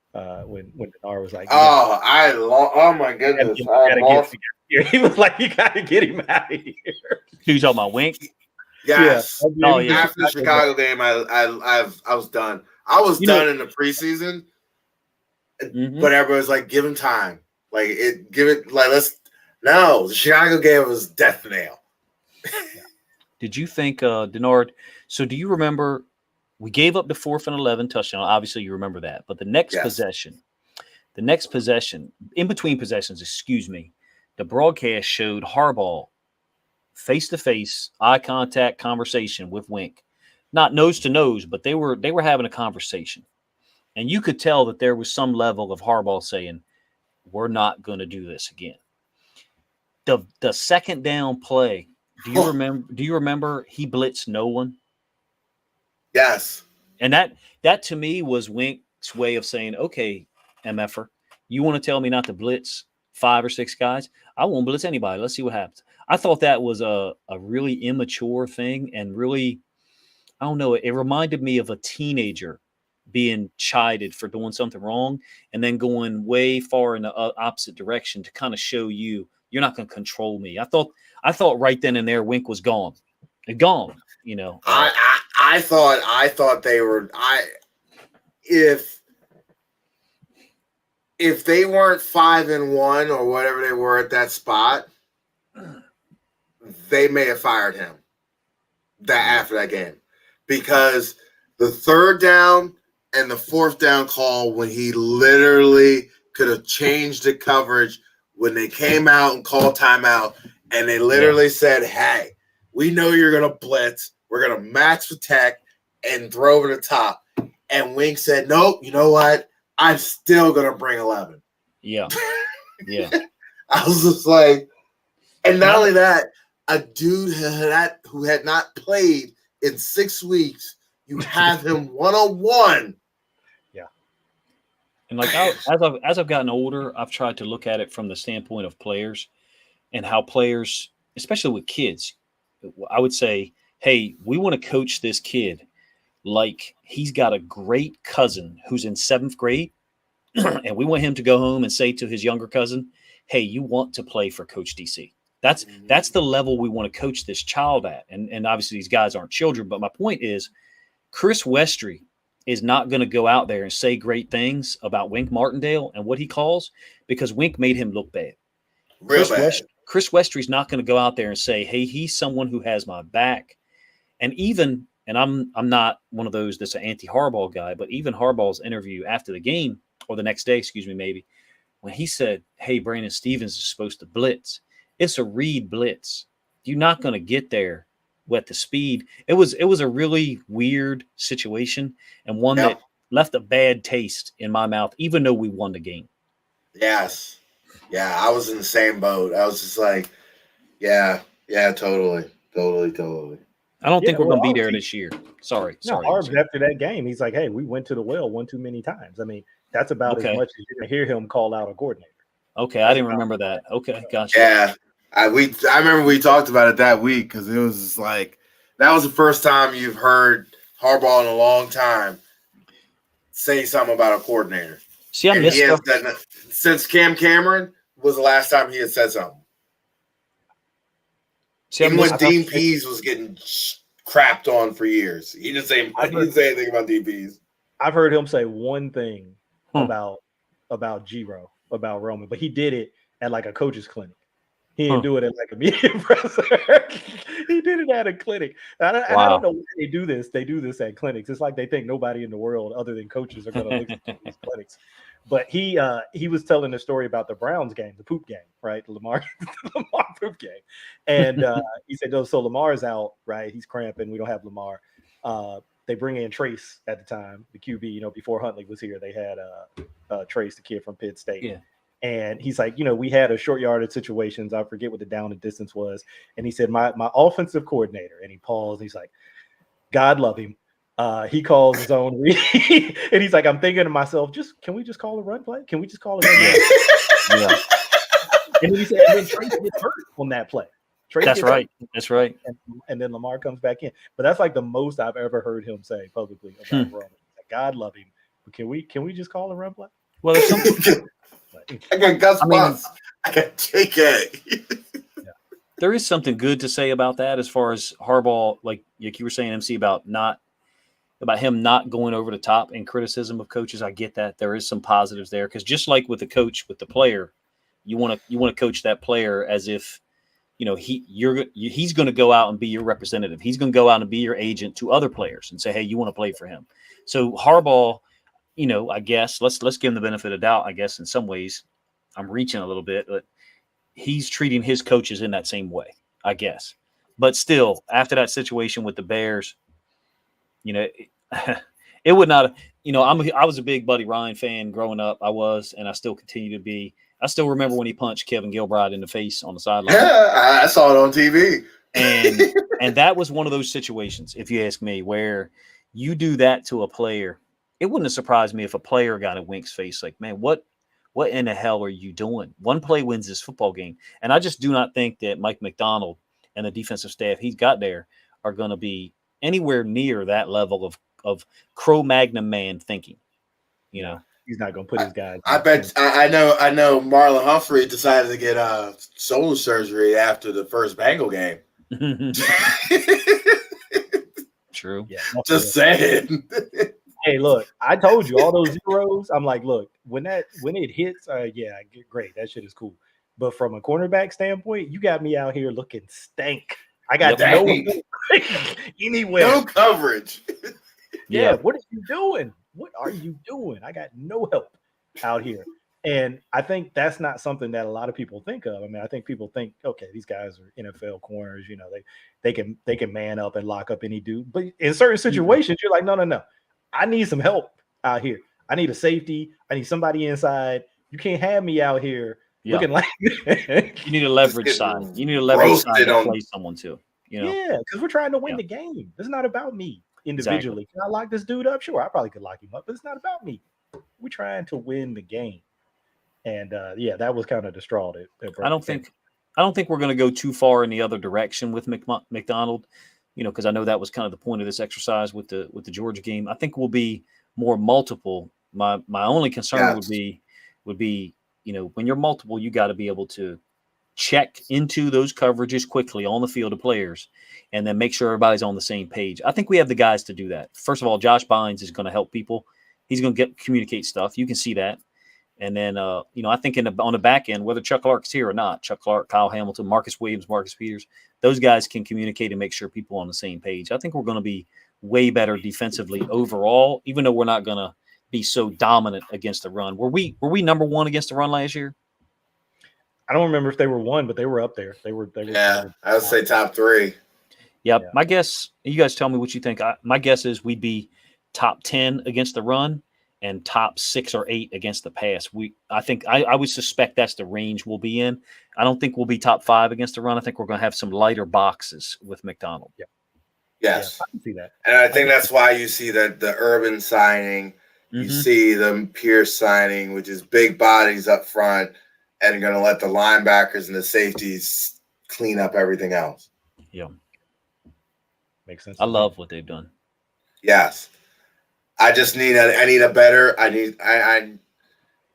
When Denard was like, oh my goodness, he was like, you gotta get him out of here. You talking about Wink? Yes. Yeah. After the Chicago game, I was done. I was done in the preseason, but everybody's like, give him time. No, the Chicago game was death nail. Did you think, Denard? So do you remember? We gave up the 4th and 11 touchdown. Obviously, you remember that. But the next possession, in between possessions, the broadcast showed Harbaugh face-to-face, eye contact conversation with Wink. Not nose to nose, but they were having a conversation. And you could tell that there was some level of Harbaugh saying, we're not going to do this again. The second down play, do you remember he blitzed no one? Yes. And that to me was Wink's way of saying, okay, MFer, you want to tell me not to blitz 5 or 6 guys? I won't blitz anybody. Let's see what happens. I thought that was a really immature thing and really, I don't know, it reminded me of a teenager being chided for doing something wrong and then going way far in the opposite direction to kind of show you're not going to control me. I thought right then and there Wink was gone. Gone. I thought they were. If they weren't 5-1 or whatever they were at that spot, they may have fired him after that game, because the 3rd down and the 4th down call, when he literally could have changed the coverage when they came out and called timeout, and they literally said, "Hey, we know you're gonna blitz. We're going to max protect and throw over the top." And Wink said, nope, you know what? I'm still going to bring 11. Yeah. Yeah. I was just like, and not only that, a dude who had not played in 6 weeks, you have him one-on-one. Yeah. And like as I've gotten older, I've tried to look at it from the standpoint of players and how players, especially with kids, I would say, hey, we want to coach this kid like he's got a great cousin who's in 7th grade, and we want him to go home and say to his younger cousin, hey, you want to play for Coach DC. That's the level we want to coach this child at. And obviously these guys aren't children, but my point is Chris Westry is not going to go out there and say great things about Wink Martindale and what he calls, because Wink made him look bad. Chris Westry's not going to go out there and say, hey, he's someone who has my back. And I'm not one of those that's an anti-Harbaugh guy, but even Harbaugh's interview after the game, or the next day, maybe, when he said, hey, Brandon Stevens is supposed to blitz, it's a read blitz. You're not going to get there with the speed. It was a really weird situation, and one that left a bad taste in my mouth, even though we won the game. Yes. Yeah, I was in the same boat. I was just like, yeah, totally. I don't think we're going to be there this year. Sorry. After that game, he's like, hey, we went to the well one too many times. I mean, that's about as much as you're going to hear him call out a coordinator. Okay, I didn't remember that. Okay, gotcha. Yeah, I remember we talked about it that week, because it was just like, that was the first time you've heard Harbaugh in a long time say something about a coordinator. See, I missed stuff. Since Cam Cameron was the last time he had said something. See, even when Dean Pease was getting crapped on for years, he didn't say anything about Dean Pease. I've heard him say one thing about Giro, about Roman, but he did it at like a coach's clinic. He didn't do it at like a media presser. He did it at a clinic. I don't know why they do this. They do this at clinics. It's like they think nobody in the world other than coaches are going to look at these clinics. But he was telling the story about the Browns game, the poop game, right? The Lamar poop game. And he said, so Lamar's out, right? He's cramping. We don't have Lamar. They bring in Trace at the time, the QB, before Huntley was here. They had Trace, the kid from Pitt State. Yeah. And he's like, we had a short yardage situations. I forget what the down and distance was. And he said, my offensive coordinator, and he paused. He's like, God love him. He calls his own read. And he's like, I'm thinking to myself, can we just call a run play? Can we just call a run play? Yeah. And then he said, and then Trace gets hurt on that play. That's right. That's right. And then Lamar comes back in. But that's like the most I've ever heard him say publicly about Roman. Like, God love him. But can we just call a run play? Well, there's something. I got Gus Bus. I got JK. There is something good to say about that as far as Harbaugh, like you were saying, MC, about him not going over the top in criticism of coaches. I get that. There is some positives there because just like with the coach, with the player, you want to coach that player as if he's going to go out and be your representative. He's going to go out and be your agent to other players and say, hey, you want to play for him. So Harbaugh, I guess let's give him the benefit of doubt. I guess in some ways, I'm reaching a little bit, but he's treating his coaches in that same way, I guess. But still, after that situation with the Bears, it would not. I was a big Buddy Ryan fan growing up. I was, and I still continue to be. I still remember when he punched Kevin Gilbride in the face on the sideline. Yeah, I saw it on TV. And that was one of those situations, if you ask me, where you do that to a player. It wouldn't have surprised me if a player got a Wink's face like, man, what in the hell are you doing? One play wins this football game. And I just do not think that Mike McDonald and the defensive staff he's got there are going to be anywhere near that level of Cro-Magnon man thinking. He's not going to put his guys. I bet I know Marlon Humphrey decided to get shoulder surgery after the first Bengal game. True. Yeah. Just saying. Hey, look, I told you all those zeros. I'm like, look, when it hits, great. That shit is cool. But from a cornerback standpoint, you got me out here looking stank. I got no anywhere. No coverage. Yeah, what are you doing? What are you doing? I got no help out here. And I think that's not something that a lot of people think of. I mean, I think people think, okay, these guys are NFL corners, they can man up and lock up any dude. But in certain situations, you're like, no. I need some help out here. I need a safety. I need somebody inside. You can't have me out here looking like you need a leverage side. You need a leverage side to play someone too. Yeah, because we're trying to win the game. It's not about me individually. Exactly. Can I lock this dude up? Sure, I probably could lock him up, but it's not about me. We're trying to win the game. And that was kind of the straw that I don't think we're going to go too far in the other direction with McDonald. Because I know that was kind of the point of this exercise with the Georgia game. I think we'll be more multiple. My only concern would be, when you're multiple, you got to be able to check into those coverages quickly on the field of players and then make sure everybody's on the same page. I think we have the guys to do that. First of all, Josh Bynes is going to help people. He's going to communicate stuff. You can see that. And then, I think on the back end, whether Chuck Clark's here or not, Chuck Clark, Kyle Hamilton, Marcus Williams, Marcus Peters, those guys can communicate and make sure people are on the same page. I think we're going to be way better defensively overall, even though we're not going to be so dominant against the run. Were we number one against the run last year? I don't remember if they were one, but they were up there. They were. I would say top 3. Yeah, my guess. You guys tell me what you think. My guess is we'd be top 10 against the run and top 6 or 8 against the pass. I would suspect that's the range we'll be in. I don't think we'll be top 5 against the run. I think we're going to have some lighter boxes with McDonald. Yeah. Yes. Yeah, I can see that. And I think that's why you see the Urban signing. You see the Pierce signing, which is big bodies up front and going to let the linebackers and the safeties clean up everything else. Yeah. Makes sense. I love what they've done. Yes. I just need a better.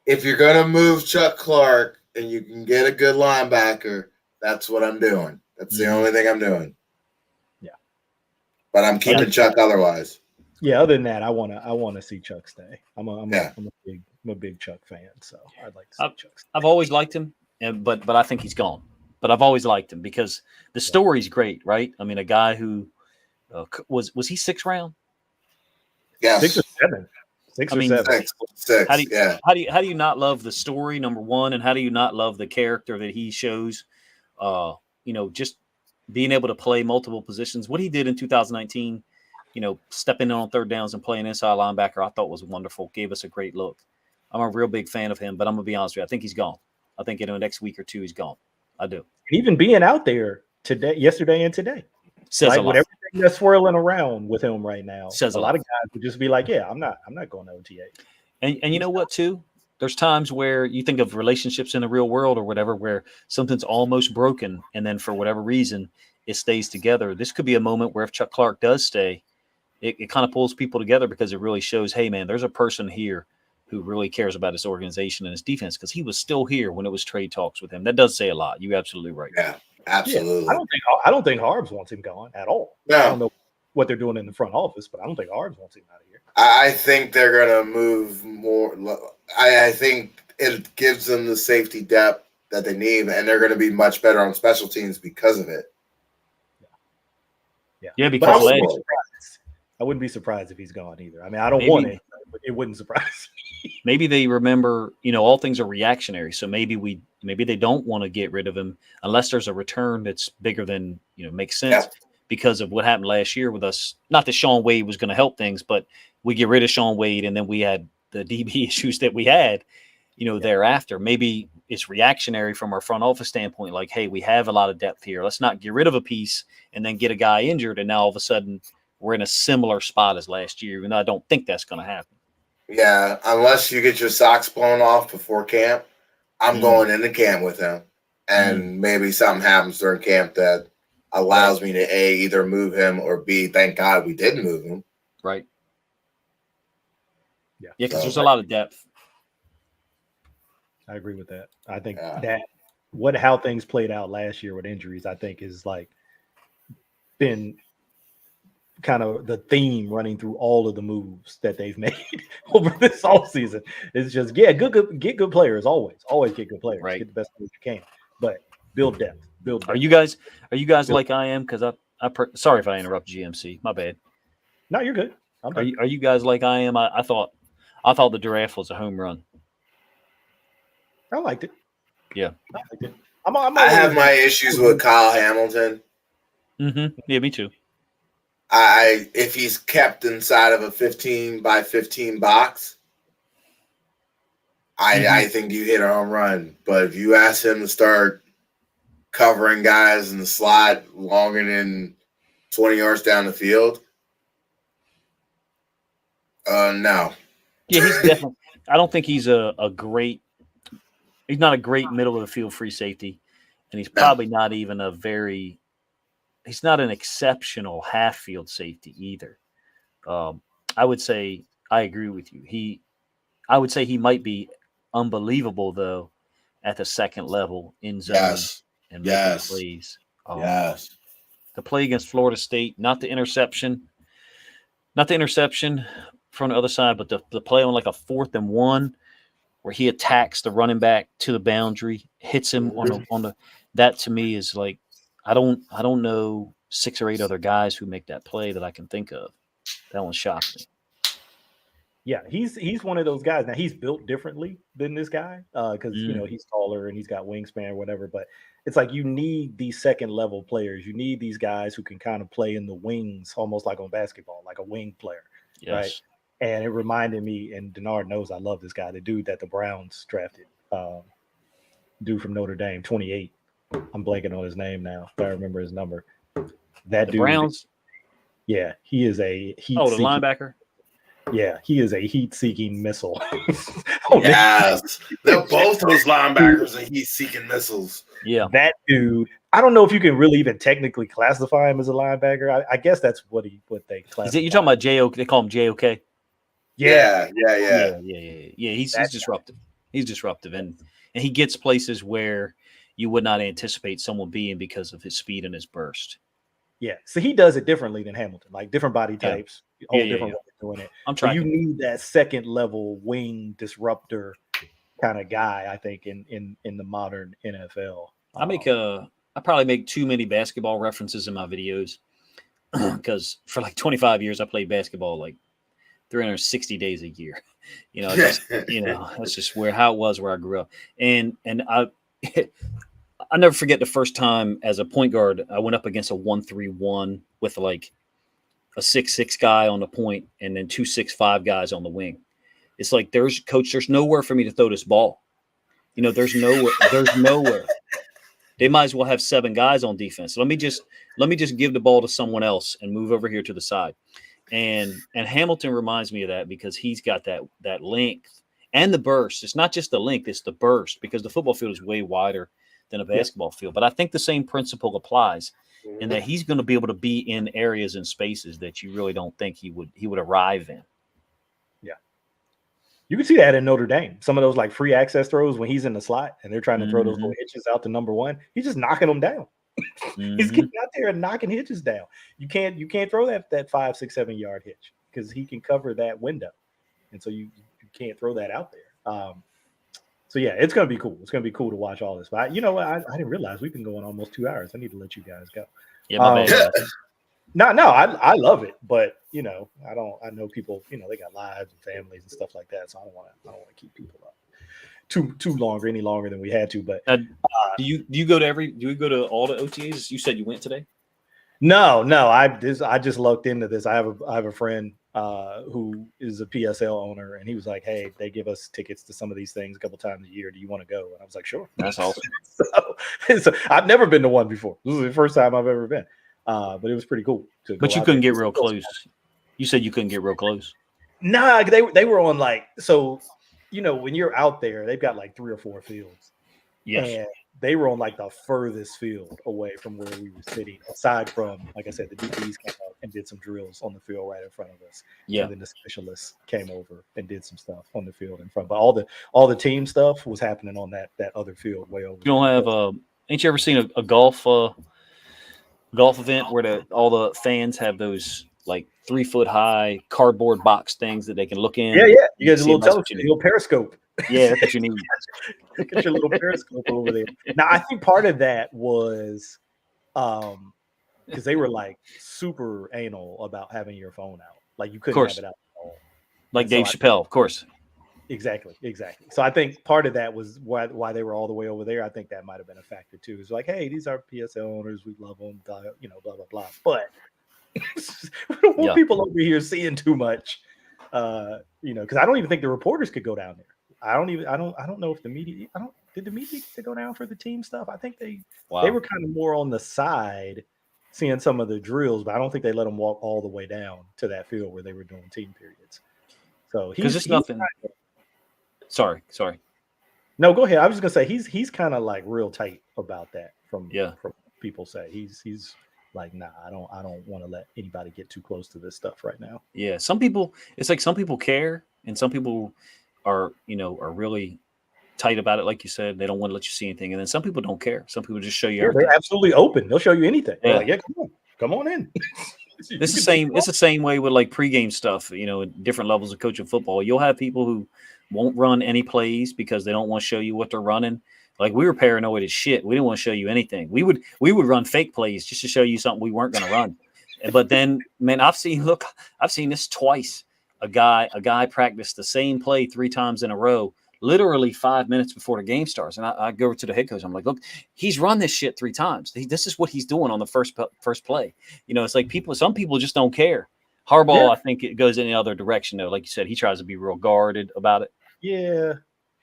If you're gonna move Chuck Clark and you can get a good linebacker, that's what I'm doing. That's the only thing I'm doing. Yeah, but I'm keeping Chuck otherwise. Yeah, other than that, I want to see Chuck stay. I'm a big Chuck fan, so I'd like to see Chuck stay. I've always liked him, but I think he's gone. But I've always liked him because the story's great, right? I mean, a guy who was he 6th round? Yes, 6 or 7. 6 or 7. 6. How do you not love the story, number one, and how do you not love the character that he shows? Just being able to play multiple positions. What he did in 2019, stepping in on 3rd downs and playing inside linebacker, I thought was wonderful. Gave us a great look. I'm a real big fan of him, but I'm gonna be honest with you. I think he's gone. I think in the next week or two he's gone. I do. Even being out there yesterday and today, says a lot. With everything that's swirling around with him right now, says a lot of guys would just be like, "Yeah, I'm not going to OTA." And you know what too? There's times where you think of relationships in the real world or whatever, where something's almost broken, and then for whatever reason it stays together. This could be a moment where if Chuck Clark does stay, it kind of pulls people together because it really shows, hey man, there's a person here who really cares about his organization and his defense, because he was still here when it was trade talks with him. That does say a lot. You're absolutely right. Yeah, absolutely. Yeah, I don't think Harbs wants him gone at all. No. I don't know what they're doing in the front office, but I don't think Harbs wants him out of here. I think they're going to move more. I think it gives them the safety depth that they need, and they're going to be much better on special teams because of it. Yeah, because I wouldn't be surprised if he's gone either. I mean, I don't want it, but it wouldn't surprise me. Maybe they remember, all things are reactionary. So maybe they don't want to get rid of him unless there's a return that's bigger than, makes sense because of what happened last year with us. Not that Sean Wade was going to help things, but we get rid of Sean Wade and then we had the DB issues that we had, thereafter. Maybe it's reactionary from our front office standpoint. Like, hey, we have a lot of depth here. Let's not get rid of a piece and then get a guy injured. And now all of a sudden we're in a similar spot as last year. Even though I don't think that's going to happen. Yeah, unless you get your socks blown off before camp, I'm going into camp with him. And maybe something happens during camp that allows me to A, either move him, or B, thank God we didn't move him. Right. Yeah, because there's a lot of depth. I agree with that. I think how things played out last year with injuries, I think is been kind of the theme running through all of the moves that they've made over this offseason. It's just, get good players always get good players, right? Get the best players you can, but build depth. Are you guys like I am? Because sorry if I interrupt GMC, my bad. No, you're good. Are you guys like I am? I thought the draft was a home run. I liked it. Yeah, I liked it. I have my issues with Kyle Hamilton. Mm-hmm. Yeah, me too. If he's kept inside of a 15 by 15 box, I think you hit a home run. But if you ask him to start covering guys in the slot longer than 20 yards down the field, no. Yeah, he's definitely. I don't think he's a great. He's not a great middle of the field free safety, and he's probably not even he's not an exceptional half field safety either. I would say I agree with you. I would say he might be unbelievable though at the second level in zone and making plays. The play against Florida State, not the interception from the other side, but the play on like a 4th and 1 where he attacks the running back to the boundary, hits him on the that to me is like, I don't know 6 or 8 other guys who make that play that I can think of. That one shocked me. Yeah, he's one of those guys. Now he's built differently than this guy because he's taller and he's got wingspan or whatever. But it's like you need these second level players. You need these guys who can kind of play in the wings, almost like on basketball, like a wing player, right? And it reminded me, and Denard knows I love this guy, the dude that the Browns drafted, dude from Notre Dame, 28. I'm blanking on his name now. If I remember his number. That dude, Browns. Yeah, he is a heat. The linebacker. Yeah, he is a heat-seeking missile. Yes, they're both those linebackers are heat-seeking missiles. Yeah, that dude. I don't know if you can really even technically classify him as a linebacker. I guess that's what they classify. You're talking about JOK? They call him JOK. Yeah. He's disruptive. He's disruptive, and he gets places where you would not anticipate someone being because of his speed and his burst. Yeah, so he does it differently than Hamilton, like different body types, whole different way of doing it. I'm trying. You need that second level wing disruptor kind of guy, I think, in the modern NFL. I probably make too many basketball references in my videos because for like 25 years I played basketball like 360 days a year. That's just how it was where I grew up. And I I never forget the first time as a point guard I went up against a 1-3-1 with like a 6'6" guy on the point and then 2 6'5" guys on the wing. It's like there's nowhere for me to throw this ball. There's nowhere. They might as well have 7 guys on defense. Let me just give the ball to someone else and move over here to the side. And Hamilton reminds me of that because he's got that length and the burst. It's not just the length, it's the burst because the football field is way wider than a basketball field. But I think the same principle applies in that he's going to be able to be in areas and spaces that you really don't think he would arrive in. Yeah. You can see that in Notre Dame. Some of those like free access throws when he's in the slot and they're trying to throw those little hitches out to number 1. He's just knocking them down. He's getting out there and knocking hitches down. You can't throw that 5, 6, 7 yard hitch because he can cover that window, and so you can't throw that out there. So yeah, it's gonna be cool. It's gonna be cool to watch all this. But I didn't realize we've been going almost 2 hours. I need to let you guys go. Yeah, my bad. No, I love it, but I know people, they got lives and families and stuff like that, so I don't want to keep people up any longer than we had to. But do you go to all the OTAs? You said you went today? No, I just looked into this. I have a friend who is a PSL owner, and he was like, "Hey, they give us tickets to some of these things a couple times a year. Do you want to go?" And I was like, "Sure." That's awesome. so I've never been to one before. This is the first time I've ever been, but it was pretty cool. But you couldn't get real close. You said you couldn't get real close. Nah, they were on like so. When you're out there, they've got like 3 or 4 fields. Yes. And they were on like the furthest field away from where we were sitting, aside from, like I said, the DBs came out and did some drills on the field right in front of us. Yeah. And then the specialists came over and did some stuff on the field in front. But all the team stuff was happening on that other field way over. You don't have ain't you ever seen a golf event where all the fans have those like 3-foot high cardboard box things that they can look in? Yeah. You guys a little periscope. Yeah, that's what you need. Look at your little periscope over there. Now, I think part of that was because they were like super anal about having your phone out. Like you couldn't have it out at all. Like Dave Chappelle, of course. Exactly. So I think part of that was why they were all the way over there. I think that might have been a factor too. It's like, hey, these are PSL owners. We love them, blah, blah, blah. But we don't want people over here seeing too much, because I don't even think the reporters could go down there. I don't know if the media. Did the media get to go down for the team stuff? I think they were kind of more on the side, seeing some of the drills, but I don't think they let them walk all the way down to that field where they were doing team periods. So he's nothing. Sorry. No, go ahead. I was just gonna say he's kind of like real tight about that. From people say he's like, nah, I don't want to let anybody get too close to this stuff right now. Yeah, some people care, and some people are really tight about it. Like you said, they don't want to let you see anything, and then some people don't care. Some people just show you everything. They're absolutely open. They'll show you anything. Yeah. They're like, come on in. It's the same way with like pregame stuff. At different levels of coaching football, you'll have people who won't run any plays because they don't want to show you what they're running. Like we were paranoid as shit. We didn't want to show you anything. We would run fake plays just to show you something we weren't going to run. But then, man, I've seen this twice. A guy practiced the same play 3 times in a row, literally 5 minutes before the game starts. And I go over to the head coach. I'm like, look, he's run this shit 3 times. This is what he's doing on the first play. It's like some people just don't care. Harbaugh, I think it goes in the other direction though. Like you said, he tries to be real guarded about it. Yeah.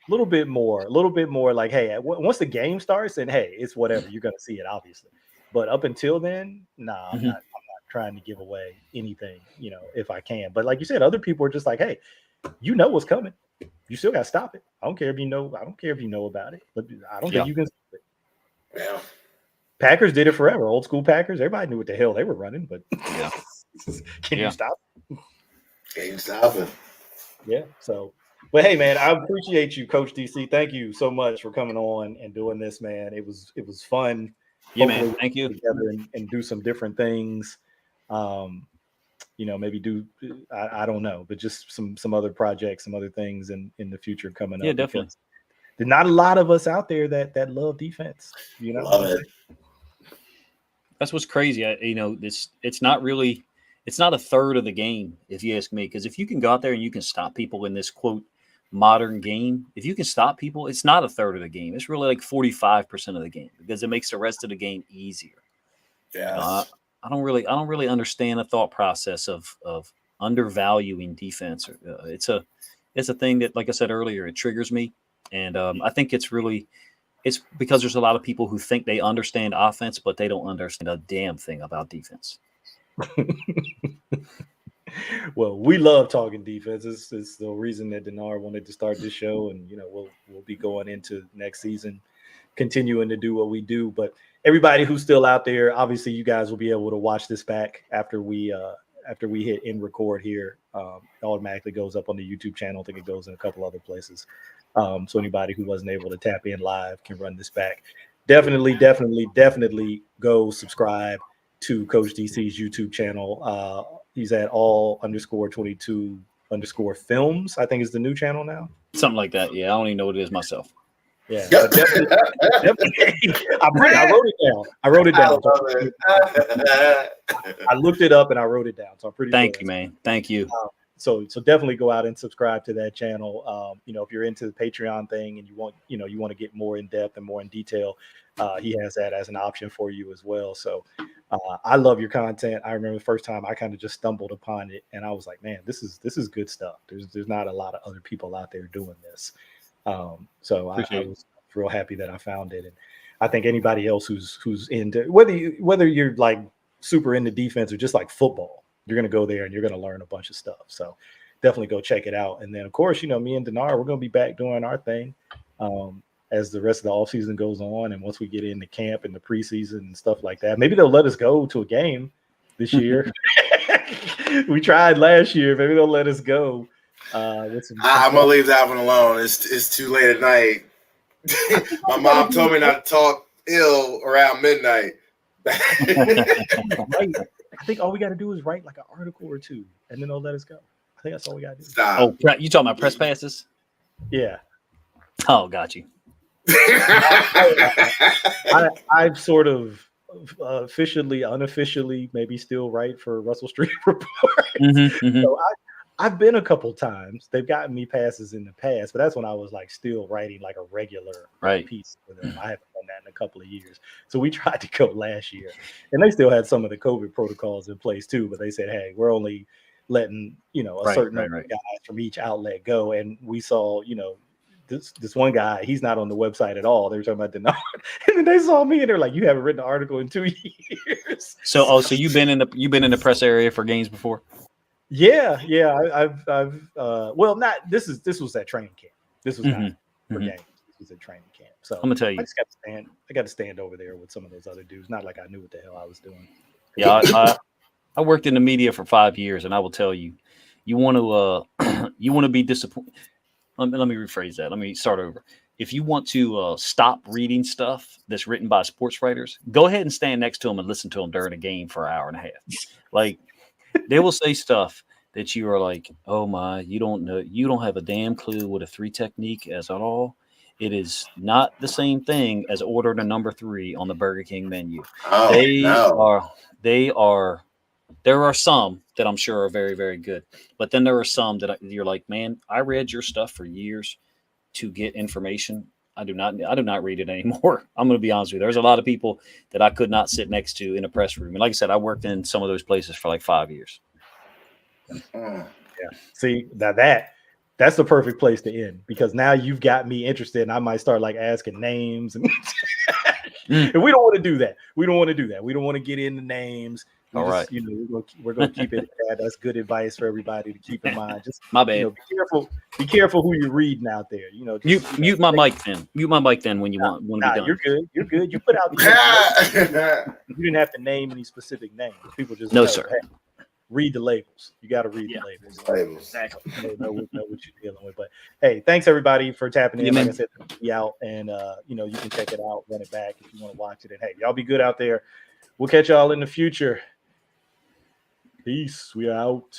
A little bit more like, hey, once the game starts, then hey, it's whatever. You're going to see it, obviously. But up until then, nah, I'm not trying to give away anything, if I can. But like you said, other people are just like, hey, what's coming. You still got to stop it. I don't care if you know about it, but I don't think you can stop it. Yeah. Packers did it forever. Old school Packers. Everybody knew what the hell they were running, but yeah. Can you stop it? Can you stop it? Yeah. So, but hey, man, I appreciate you, Coach DC. Thank you so much for coming on and doing this, man. It was fun. Yeah, Hopefully man. Thank you. Together and do some different things. Maybe do I don't know, but just some other projects, some other things in the future coming up. Yeah, definitely. There's not a lot of us out there that love defense. Love it. That's what's crazy. It's not really. It's not a third of the game, if you ask me. Because if you can go out there and you can stop people in this quote modern game, if you can stop people, it's not a third of the game. It's really like 45% of the game because it makes the rest of the game easier. Yes. I don't really understand the thought process of undervaluing defense. It's a thing that, like I said earlier, it triggers me, and I think it's because there's a lot of people who think they understand offense, but they don't understand a damn thing about defense. Well, we love talking defense. It's the reason that Denar wanted to start this show, and we'll be going into next season, continuing to do what we do. But everybody who's still out there, obviously, you guys will be able to watch this back after we hit end record here. It automatically goes up on the YouTube channel. I think it goes in a couple other places. So anybody who wasn't able to tap in live can run this back. Definitely go subscribe to Coach DC's YouTube channel. He's at all_22_films. I think is the new channel now. Something like that. Yeah, I don't even know what it is myself. Yeah, definitely. I wrote it down. I looked it up and I wrote it down. So I'm pretty. Thank you, man. Thank you. So definitely go out and subscribe to that channel. If you're into the Patreon thing and you want to get more in depth and more in detail, he has that as an option for you as well. So I love your content. I remember the first time I kind of just stumbled upon it and I was like, man, this is good stuff. There's not a lot of other people out there doing this. So I was real happy that I found it. And I think anybody else who's into whether you're like super into defense or just like football, you're going to go there and you're going to learn a bunch of stuff. So definitely go check it out. And then of course, me and Denar, we're going to be back doing our thing as the rest of the off season goes on. And once we get into camp and the preseason and stuff like that, maybe they'll let us go to a game this year. We tried last year. Maybe they'll let us go. I'm going to leave that one alone. It's too late at night. My mom told me not to talk ill around midnight. I think all we got to do is write like an article or two, and then they'll let us go. I think that's all we got to do. Stop. Oh, you talking about press passes? Yeah. Oh, got you. I've sort of officially, unofficially, maybe still write for Russell Street Report. So I've been a couple times. They've gotten me passes in the past, but that's when I was like still writing like a regular piece for them. I haven't done that in a couple of years. So we tried to go last year, and they still had some of the COVID protocols in place too. But they said, "Hey, we're only letting a certain number of guys from each outlet go." And we saw, this one guy, he's not on the website at all. They were talking about Denar, and then they saw me and they're like, "You haven't written an article in 2 years." So you've been in the press area for games before? Yeah. I've well, not this was at training camp. This was not for games. This was at training camp. So I'm gonna tell you, I got to stand over there with some of those other dudes. Not like I knew what the hell I was doing. Yeah, I worked in the media for 5 years, and I will tell you, you want to be disappointed. Let me rephrase that. Let me start over. If you want to stop reading stuff that's written by sports writers, go ahead and stand next to them and listen to them during a game for an hour and a half. Like, they will say stuff that you are like, oh my, you don't have a damn clue what a 3 technique is at all. It is not the same thing as order the number 3 on the Burger King menu. There are some that I'm sure are very, very good, but then there are some that you're like, man, I read your stuff for years to get information. I do not read it anymore. I'm going to be honest with you. There's a lot of people that I could not sit next to in a press room. And like I said, I worked in some of those places for like 5 years. Yeah. See, that's the perfect place to end, because now you've got me interested and I might start like asking names and, and we don't want to do that. We don't want to get into names. All right. We're going to keep it. That's good advice for everybody to keep in mind. Just my bad. Be careful who you're reading out there. Mute my mic then. Mute my mic then when you want to be done. You're good. You put out the you didn't have to name any specific names. People just no, sir. Hey, read the labels. You got to read the labels. Exactly. Know what you're dealing with. But hey, thanks everybody for tapping in. Like I said, be out, and you know, you can check it out, run it back if you want to watch it. And hey, y'all be good out there. We'll catch y'all in the future. Peace. We are out.